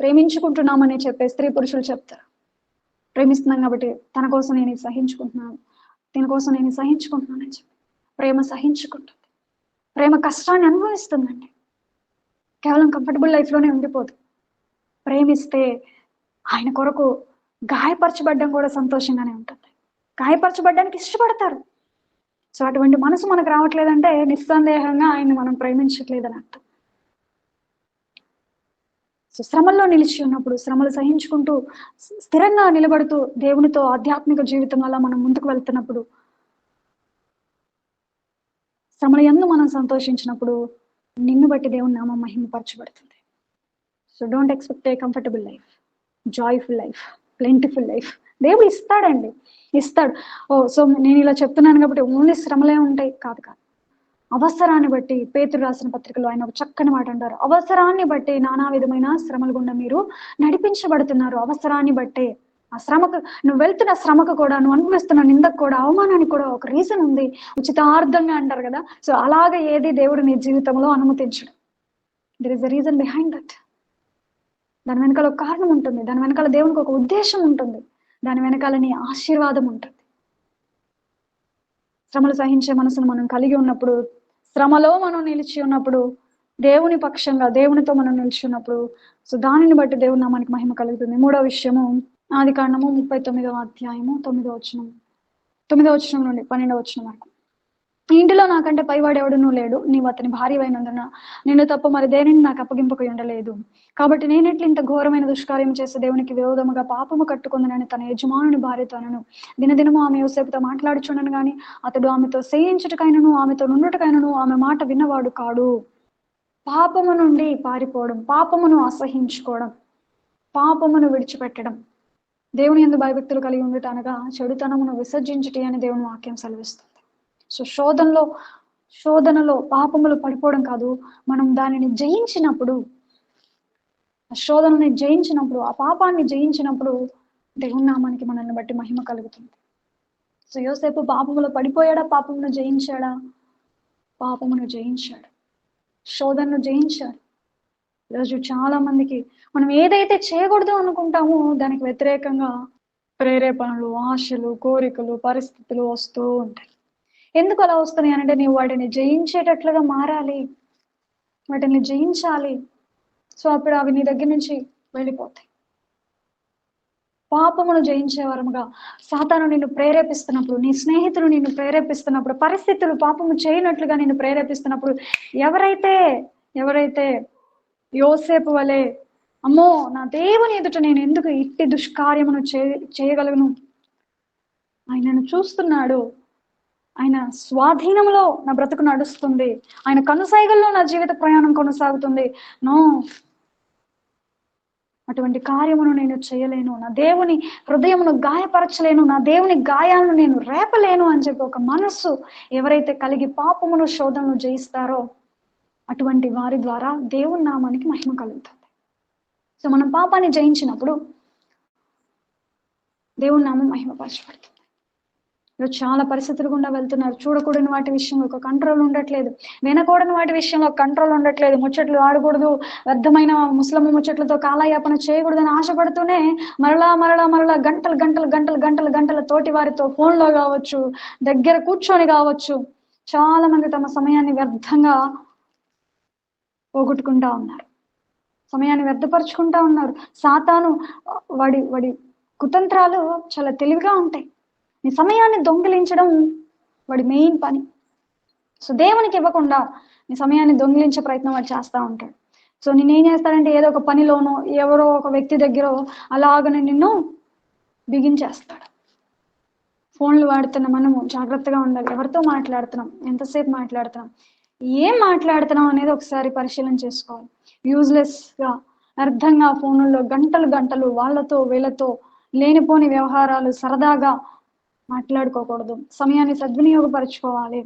ప్రేమించుకుంటున్నామని చెప్పే స్త్రీ పురుషులు చెప్తారు. ప్రేమిస్తున్నాను కాబట్టి తన కోసం నేను సహించుకుంటున్నాను, దీనికోసం నేను సహించుకుంటున్నానని చెప్పి ప్రేమ సహించుకుంటుంది. ప్రేమ కష్టాన్ని అనుభవిస్తుందండి. కేవలం కంఫర్టబుల్ లైఫ్లోనే ఉండిపోదు. ప్రేమిస్తే ఆయన కొరకు గాయపరచబడ్డం కూడా సంతోషంగానే ఉంటుంది. గాయపరచబడ్డానికి ఇష్టపడతారు. సో అటువంటి మనసు మనకు రావట్లేదంటే నిస్సందేహంగా ఆయన్ని మనం ప్రేమించట్లేదని అర్థం. సో శ్రమల్లో నిలిచి ఉన్నప్పుడు, శ్రమలు సహించుకుంటూ స్థిరంగా నిలబడుతూ దేవునితో ఆధ్యాత్మిక జీవితం వల్ల మనం ముందుకు వెళ్తున్నప్పుడు, శ్రమల యందు మనం సంతోషించినప్పుడు నిన్ను బట్టి దేవుని నామం మహిమపరచబడుతుంది. So don't expect a comfortable life, joyful life, plentiful life. దేవుడు ఇస్తాడండి, ఇస్తాడు. సో నేను ఇలా చెప్తున్నాను కాబట్టి ఓన్లీ శ్రమలే ఉంటాయి కాదు. అవసరాన్ని బట్టి, పేతురు రాసిన పత్రికలో ఆయన ఒక చక్కని మాట అంటారు, అవసరాన్ని బట్టి నానా విధమైన శ్రమల గుండా మీరు నడిపించబడుతున్నారు. అవసరాన్ని బట్టే. ఆ శ్రమకు, నువ్వు వెళ్తున్న శ్రమకు కూడా, నువ్వు అనుభవిస్తున్న నిందకు కూడా, అవమానానికి కూడా ఒక రీజన్ ఉంది. ఉచితార్థంగా అంటారు కదా. సో అలాగే ఏది దేవుడు నీ జీవితంలో అనుమతించడు. There is a reason behind that. దాని వెనకాల ఒక కారణం ఉంటుంది. దాని వెనకాల దేవునికి ఒక ఉద్దేశం ఉంటుంది. దాని వెనకాల నీ ఆశీర్వాదం ఉంటుంది. శ్రమలు సహించే మనసును మనం కలిగి ఉన్నప్పుడు, శ్రమలో మనం నిలిచి ఉన్నప్పుడు, దేవుని పక్షంగా దేవునితో మనం నిలిచి ఉన్నప్పుడు, సో దానిని బట్టి దేవుని నామానికి మహిమ కలుగుతుంది. మూడో విషయము, ఆదికాండము 39వ అధ్యాయము 9వ వచనం నుండి 12వ వచనం వరకు. ఈ ఇంటిలో నాకంటే పైవాడెవడునూ లేడు, నీవు అతని భార్యవైనందున నిన్ను తప్ప మరి దేనిని నాకు అప్పగింపక ఉండలేదు. కాబట్టి నేనెట్లు ఇంత ఘోరమైన దుష్కార్యం చేసి దేవునికి విరోధముగా పాపము కట్టుకుందనని తన యజమానుని భార్యతోనను దినదినము ఆమె యోసేపుతో మాట్లాడుచుండను గాని అతడు ఆమెతో సేయించుటకైనను ఆమెతో నుండుటకైనను ఆమె మాట విన్నవాడు కాడు. పాపము నుండి పారిపోవడం, పాపమును అసహించుకోవడం, పాపమును విడిచిపెట్టడం, దేవుని యందు భయభక్తులు కలిగి ఉండుట అనగా చెడుతనమును విసర్జించుటి అని దేవుని వాక్యం సెలవిస్తుంది. సో శోధనలో పాపములు పడిపోవడం కాదు, మనం దానిని జయించినప్పుడు, ఆ శోధనని జయించినప్పుడు, ఆ పాపాన్ని జయించినప్పుడు దేవుని నామానికి మనల్ని బట్టి మహిమ కలుగుతుంది. సో యోసేపు పాపములో పడిపోయాడా? పాపమును జయించాడా? పాపమును జయించాడు, శోధనను జయించాడు. ఈరోజు చాలా మందికి మనం ఏదైతే చేయకూడదు అనుకుంటామో దానికి వ్యతిరేకంగా ప్రేరేపణలు, ఆశలు, కోరికలు, పరిస్థితులు వస్తూ ఉంటాయి. ఎందుకు అలా వస్తున్నాయి అంటే నీవు వాటిని జయించేటట్లుగా మారాలి, వాటిని జయించాలి. సో అప్పుడు అవి నీ దగ్గర నుంచి వెళ్ళిపోతాయి. పాపమును జయించే వరముగా. సాతాను నిన్ను ప్రేరేపిస్తున్నప్పుడు, నీ స్నేహితులు నిన్ను ప్రేరేపిస్తున్నప్పుడు, పరిస్థితులు పాపము చేయనట్లుగా నిన్ను ప్రేరేపిస్తున్నప్పుడు, ఎవరైతే యోసేపు వలె, అమ్మో నా దేవుని ఎదుట నేను ఎందుకు ఇట్టి దుష్కార్యమును చేయగలను, ఆయనను చూస్తున్నాడు, ఆయన స్వాధీనంలో నా బ్రతుకు నడుస్తుంది, ఆయన కనుసైగల్లో నా జీవిత ప్రయాణం కొనసాగుతుంది, నో, అటువంటి కార్యమును నేను చేయలేను, నా దేవుని హృదయమును గాయపరచలేను, నా దేవుని గాయాలను నేను రేపలేను అని చెప్పి ఒక మనస్సు ఎవరైతే కలిగి పాపమును శోధనను జయిస్తారో అటువంటి వారి ద్వారా దేవుని నామానికి మహిమ కలుగుతుంది. సో మనం పాపాన్ని జయించినప్పుడు దేవుని నామం మహిమపరచబడుతుంది. ఈరోజు చాలా పరిస్థితులు గుండా వెళ్తున్నారు. చూడకూడని వాటి విషయంలో ఒక కంట్రోల్ ఉండట్లేదు, వినకూడని వాటి విషయంలో కంట్రోల్ ఉండట్లేదు, ముచ్చట్లు ఆడకూడదు, వ్యర్థమైన ముస్లిం ముచ్చట్లతో కాలయాపన చేయకూడదని ఆశపడుతూనే మరలా గంటలు తోటి వారితో ఫోన్లో కావచ్చు, దగ్గర కూర్చొని కావచ్చు, చాలా మంది తమ సమయాన్ని వ్యర్థంగా పోగొట్టుకుంటా ఉన్నారు, సమయాన్ని వ్యర్థపరుచుకుంటా ఉన్నారు. సాతాను వాడి కుతంత్రాలు చాలా తెలివిగా ఉంటాయి. నీ సమయాన్ని దొంగిలించడం వాడి మెయిన్ పని. సో దేవునికి ఇవ్వకుండా నీ సమయాన్ని దొంగిలించే ప్రయత్నం వాడు చేస్తూ ఉంటాడు. సో నేనేం చేస్తాడంటే ఏదో ఒక పనిలోనో ఎవరో ఒక వ్యక్తి దగ్గర అలాగనే నిన్ను బిగించేస్తాడు. ఫోన్లు వాడుతున్న మనము జాగ్రత్తగా ఉండాలి. ఎవరితో మాట్లాడుతున్నాం, ఎంతసేపు మాట్లాడుతున్నాం, ఏం మాట్లాడుతున్నాం అనేది ఒకసారి పరిశీలన చేసుకోవాలి. యూజ్లెస్ గా అర్థంగా ఫోన్లలో గంటలు వాళ్ళతో వీళ్ళతో లేనిపోని వ్యవహారాలు సరదాగా మాట్లాడుకోకూడదు. సమయాన్ని సద్వినియోగపరచుకోవాలి.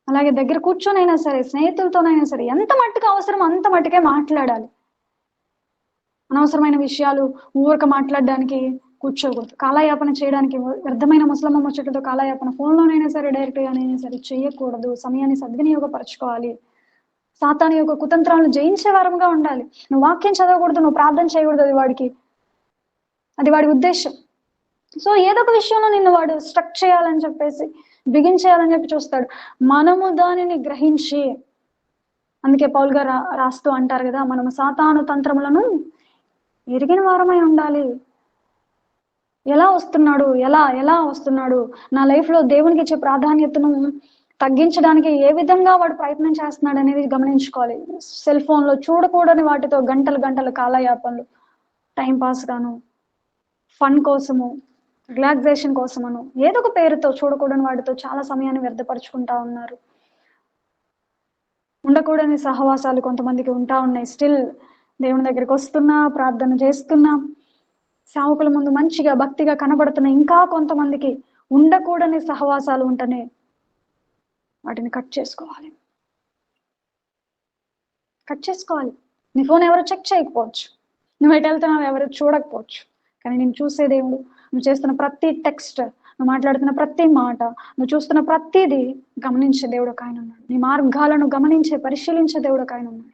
అలాగే దగ్గర కూర్చొనైనా సరే, స్నేహితులతోనైనా సరే, ఎంత మట్టుకు అవసరం అంత మట్టుకే మాట్లాడాలి. అనవసరమైన విషయాలు ఊరక మాట్లాడడానికి కూర్చోకూడదు. కాలయాపన చేయడానికి వ్యర్థమైన ముసలమ్మ ముచ్చటతో కాలయాపన ఫోన్లోనైనా సరే, డైరెక్ట్ గానైనా సరే చేయకూడదు. సమయాన్ని సద్వినియోగపరచుకోవాలి. సాతాను యొక్క కుతంత్రాలను జయించే వారంగా ఉండాలి. నువ్వు వాక్యం చదవకూడదు, నువ్వు ప్రార్థన చేయకూడదు, అది వాడి ఉద్దేశం. సో ఏదో ఒక విషయంలో నిన్ను వాడు స్ట్రక్ చేయాలని చెప్పేసి, బిగించేయాలని చెప్పి చూస్తాడు. మనము దానిని గ్రహించి, అందుకే పౌలు గారు రాస్తూ అంటారు కదా, మనము సాతాను తంత్రములను ఎరిగిన వారమై ఉండాలి. ఎలా వస్తున్నాడు, నా లైఫ్ లో దేవునికి ఇచ్చే ప్రాధాన్యతను తగ్గించడానికి ఏ విధంగా వాడు ప్రయత్నం చేస్తున్నాడు అనేది గమనించుకోవాలి. సెల్ ఫోన్ లో చూడకూడని వాటితో గంటలు కాలయాపనలు, టైం పాస్ గాను, ఫన్ కోసము, రిలాక్సేషన్ కోసమను, ఏదో ఒక పేరుతో చూడకూడని వాటితో చాలా సమయాన్ని వ్యర్థపరుచుకుంటా ఉన్నారు. ఉండకూడని సహవాసాలు కొంతమందికి ఉంటా ఉన్నాయి. స్టిల్ దేవుని దగ్గరికి వస్తున్నా, ప్రార్థన చేస్తున్నా, సేవకుల ముందు మంచిగా భక్తిగా కనబడుతున్నా, ఇంకా కొంతమందికి ఉండకూడని సహవాసాలు ఉంటేనే వాటిని కట్ చేసుకోవాలి. నీ ఫోన్ ఎవరు చెక్ చేయకపోవచ్చు, నువ్వు ఎటు వెళ్తున్నావు ఎవరు చూడకపోవచ్చు, కానీ నేను చూసే దేవుడు, నువ్వు చేస్తున్న ప్రతి టెక్స్ట్, నువ్వు మాట్లాడుతున్న ప్రతి మాట, నువ్వు చూస్తున్న ప్రతిదీ గమనించే దేవుడు ఒక ఆయన ఉన్నాడు. నీ మార్గాలను పరిశీలించే దేవుడు ఒక ఆయన ఉన్నాడు.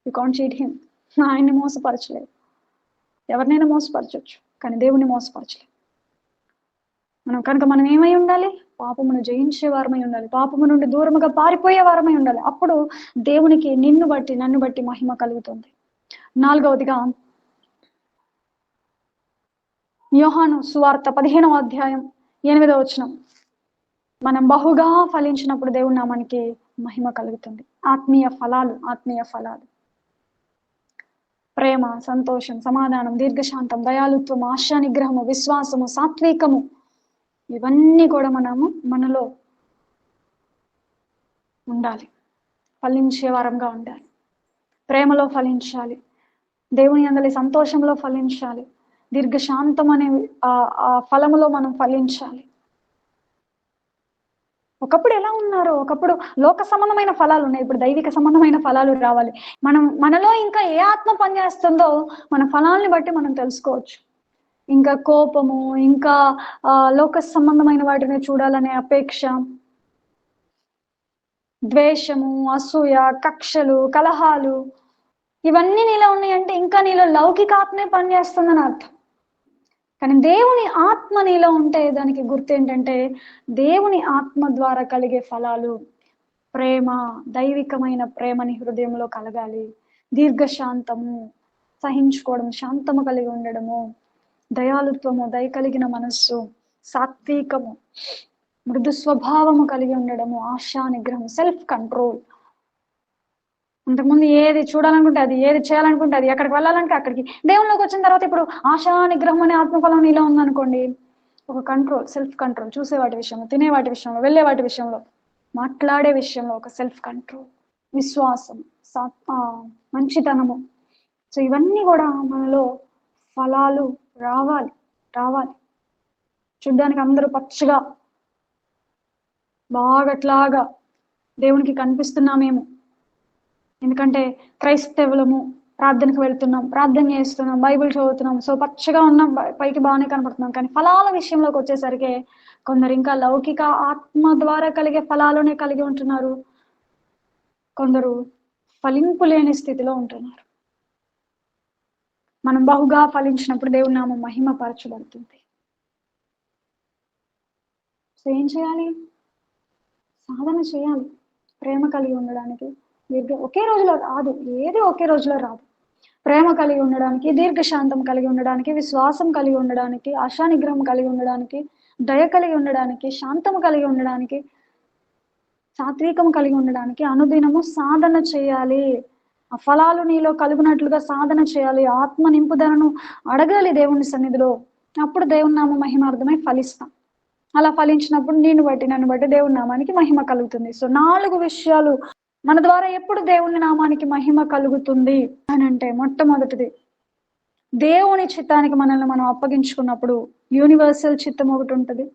You can't cheat him. ఆయన్ని మోసపరచలేదు. ఎవరినైనా మోసపరచవచ్చు, కానీ దేవుణ్ణి మోసపరచలేదు. మనం ఏమై ఉండాలి? పాపమును జయించే వారమై ఉండాలి. పాపము నుండి దూరముగా పారిపోయే వారమై ఉండాలి. అప్పుడు దేవునికి నన్ను బట్టి మహిమ కలుగుతుంది. 4వదిగా యోహాను సువార్త 15వ అధ్యాయం 8వ వచనం, మనం బహుగా ఫలించినప్పుడు దేవుని నామానికి మహిమ కలుగుతుంది. ఆత్మీయ ఫలాలు ప్రేమ, సంతోషం, సమాధానం, దీర్ఘశాంతం, దయాలుత్వం, ఆశా నిగ్రహము, విశ్వాసము, సాత్వికము, ఇవన్నీ కూడా మనలో ఉండాలి. ఫలించే వారంగా ఉండాలి. ప్రేమలో ఫలించాలి, దేవుని యందలి సంతోషంలో ఫలించాలి, దీర్ఘశాంతం అనే ఆ ఫలములో మనం ఫలించాలి. ఒకప్పుడు ఎలా ఉన్నారో, ఒకప్పుడు లోక సంబంధమైన ఫలాలు ఉన్నాయి, ఇప్పుడు దైవిక సంబంధమైన ఫలాలు రావాలి. మనలో ఇంకా ఏ ఆత్మ పనిచేస్తుందో మన ఫలాల్ని బట్టి మనం తెలుసుకోవచ్చు. ఇంకా కోపము, ఇంకా లోక సంబంధమైన వాటిని చూడాలనే అపేక్ష, ద్వేషము, అసూయ, కక్షలు, కలహాలు, ఇవన్నీ నీలో ఉన్నాయంటే ఇంకా నీలో లౌకిక ఆత్మే పనిచేస్తుందని అర్థం. కానీ దేవుని ఆత్మ నీలో ఉంటే దానికి గుర్తు ఏంటంటే, దేవుని ఆత్మ ద్వారా కలిగే ఫలాలు ప్రేమ, దైవికమైన ప్రేమని హృదయంలో కలగాలి, దీర్ఘశాంతము, సహించుకోవడం, శాంతము కలిగి ఉండడము, దయాలుత్వము, దయ కలిగిన మనస్సు, సాత్వికము, మృదు స్వభావము కలిగి ఉండడము, ఆశా నిగ్రహం, సెల్ఫ్ కంట్రోల్. అంతకుముందు ఏది చూడాలనుకుంటే అది, ఏది చేయాలనుకుంటే అది, ఎక్కడికి వెళ్ళాలంటే అక్కడికి. దేవుళ్ళలోకి వచ్చిన తర్వాత ఇప్పుడు ఆశా నిగ్రహం అనే ఆత్మఫలం నీలో ఉందనుకోండి, ఒక కంట్రోల్, సెల్ఫ్ కంట్రోల్. చూసే వాటి విషయంలో, తినే వాటి విషయంలో, వెళ్ళే వాటి విషయంలో, మాట్లాడే విషయంలో ఒక సెల్ఫ్ కంట్రోల్, విశ్వాసం, మంచితనము. సో ఇవన్నీ కూడా మనలో ఫలాలు రావాలి. చూడ్డానికి అందరూ పచ్చగా బాగట్లాగా దేవునికి కనిపిస్తున్నామేమో, ఎందుకంటే క్రైస్తవులము, ప్రార్థనకు వెళ్తున్నాం, ప్రార్థన చేస్తున్నాం, బైబిల్ చదువుతున్నాం, సో పచ్చగా ఉన్నాం, పైకి బాగానే కనపడుతున్నాం. కానీ ఫలాల విషయంలోకి వచ్చేసరికి కొందరు ఇంకా లౌకిక ఆత్మ ద్వారా కలిగే ఫలాలనే కలిగి ఉంటున్నారు, కొందరు ఫలింపు లేని స్థితిలో ఉంటున్నారు. మనం బహుగా ఫలించినప్పుడు దేవుని నామం మహిమపరచబడుతుంది. సో ఏం చేయాలి? సాధన చేయాలి. ప్రేమ కలిగి ఉండడానికి ఒకే రోజులో రాదు, ఏది ఒకే రోజులో రాదు. ప్రేమ కలిగి ఉండడానికి, దీర్ఘశాంతం కలిగి ఉండడానికి, విశ్వాసం కలిగి ఉండడానికి, ఆశా నిగ్రహం కలిగి ఉండడానికి, దయ కలిగి ఉండడానికి, శాంతము కలిగి ఉండడానికి, సాత్వికం కలిగి ఉండడానికి అనుదినము సాధన చేయాలి. ఆ ఫలాలు నీలో కలుగునట్లుగా సాధన చేయాలి. ఆత్మ నింపుదలను అడగాలి దేవుని సన్నిధిలో. అప్పుడు దేవుని నామ మహిమార్థమై ఫలిస్తాం. అలా ఫలించినప్పుడు నన్ను బట్టి దేవుని నామానికి మహిమ కలుగుతుంది. సో 4 విషయాలు మన ద్వారా ఎప్పుడు దేవుని నామానికి మహిమ కలుగుతుంది అని అంటే, మొట్టమొదటిది దేవుని చిత్తానికి మనల్ని మనం అప్పగించుకున్నప్పుడు యూనివర్సల్ చిత్తం ఒకటి ఉంటుంది.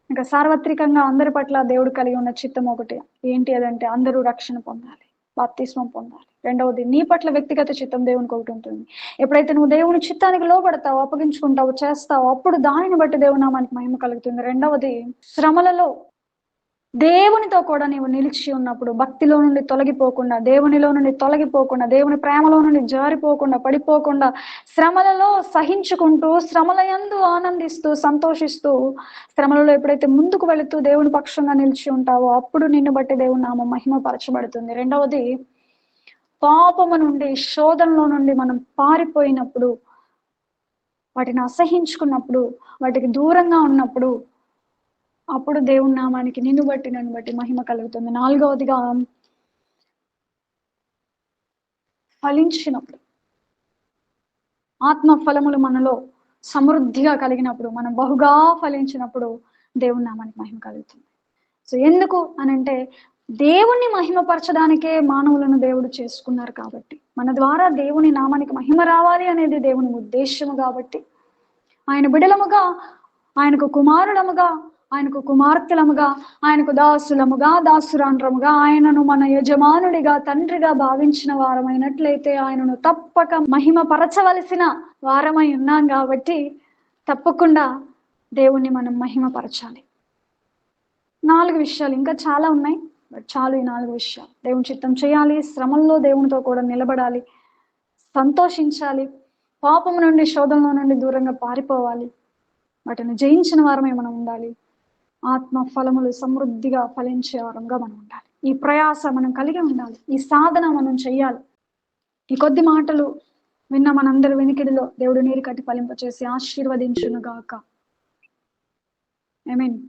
ఇంకా సార్వత్రికంగా అందరి పట్ల దేవుడు కలిగి ఉన్న చిత్తం ఒకటి. ఏంటి అదంటే, అందరూ రక్షణ పొందాలి, బాప్తిస్మం పొందాలి. రెండవది నీ పట్ల వ్యక్తిగత చిత్తం దేవునికి ఒకటి ఉంటుంది. ఎప్పుడైతే నువ్వు దేవుని చిత్తానికి లోబడతావు, అప్పగించుకుంటావు, చేస్తావు, అప్పుడు దానిని బట్టి దేవుని నామానికి మహిమ కలుగుతుంది. రెండవది శ్రమలలో దేవునితో కూడా నీవు నిలిచి ఉన్నప్పుడు, భక్తిలో నుండి తొలగిపోకుండా, దేవునిలో నుండి తొలగిపోకుండా, దేవుని ప్రేమలో నుండి జారిపోకుండా, పడిపోకుండా, శ్రమలలో సహించుకుంటూ, శ్రమల యందు ఆనందిస్తూ, సంతోషిస్తూ, శ్రమలలో ఎప్పుడైతే ముందుకు వెళుతూ దేవుని పక్షంగా నిలిచి ఉంటావో, అప్పుడు నిన్ను బట్టి దేవుని నామం మహిమపరచబడుతుంది. రెండవది పాపము నుండి, శోధనలో నుండి మనం పారిపోయినప్పుడు, వాటిని అసహించుకున్నప్పుడు, వాటికి దూరంగా ఉన్నప్పుడు, అప్పుడు దేవుని నామానికి నిన్ను బట్టి, నన్ను బట్టి మహిమ కలుగుతుంది. నాలుగవదిగా ఫలించినప్పుడు, ఆత్మ ఫలములు మనలో సమృద్ధిగా కలిగినప్పుడు, మనం బహుగా ఫలించినప్పుడు దేవుని నామానికి మహిమ కలుగుతుంది. సో ఎందుకు అనంటే, దేవుణ్ణి మహిమపరచడానికే మానవులను దేవుడు చేసుకున్నారు కాబట్టి, మన ద్వారా దేవుని నామానికి మహిమ రావాలి అనేది దేవుని ఉద్దేశము కాబట్టి, ఆయన బిడలముగా, ఆయనకు కుమారులముగా, ఆయనకు కుమార్తెలముగా, ఆయనకు దాసులముగా, దాసురాండ్రముగా, ఆయనను మన యజమానుడిగా, తండ్రిగా భావించిన వారమైనట్లయితే ఆయనను తప్పక మహిమపరచవలసిన వారమై ఉన్నాం కాబట్టి, తప్పకుండా దేవుణ్ణి మనం మహిమపరచాలి. 4 విషయాలు, ఇంకా చాలా ఉన్నాయి, బట్ చాలు ఈ 4 విషయాలు. దేవుని చిత్తం చేయాలి, శ్రమల్లో దేవునితో కూడా నిలబడాలి, సంతోషించాలి, పాపం నుండి, శోధనలో నుండి దూరంగా పారిపోవాలి, వాటిని జయించిన వారమే మనం ఉండాలి, ఆత్మ ఫలములు సమృద్ధిగా ఫలించే వారంగా మనం ఉండాలి. ఈ ప్రయాస మనం కలిగి ఉండాలి, ఈ సాధన మనం చెయ్యాలి. ఈ కొద్ది మాటలు విన్న మనందరి వెనికిడిలో దేవుడు నీరు కట్టి ఫలింపచేసి ఆశీర్వదించును గాక. ఆమేన్.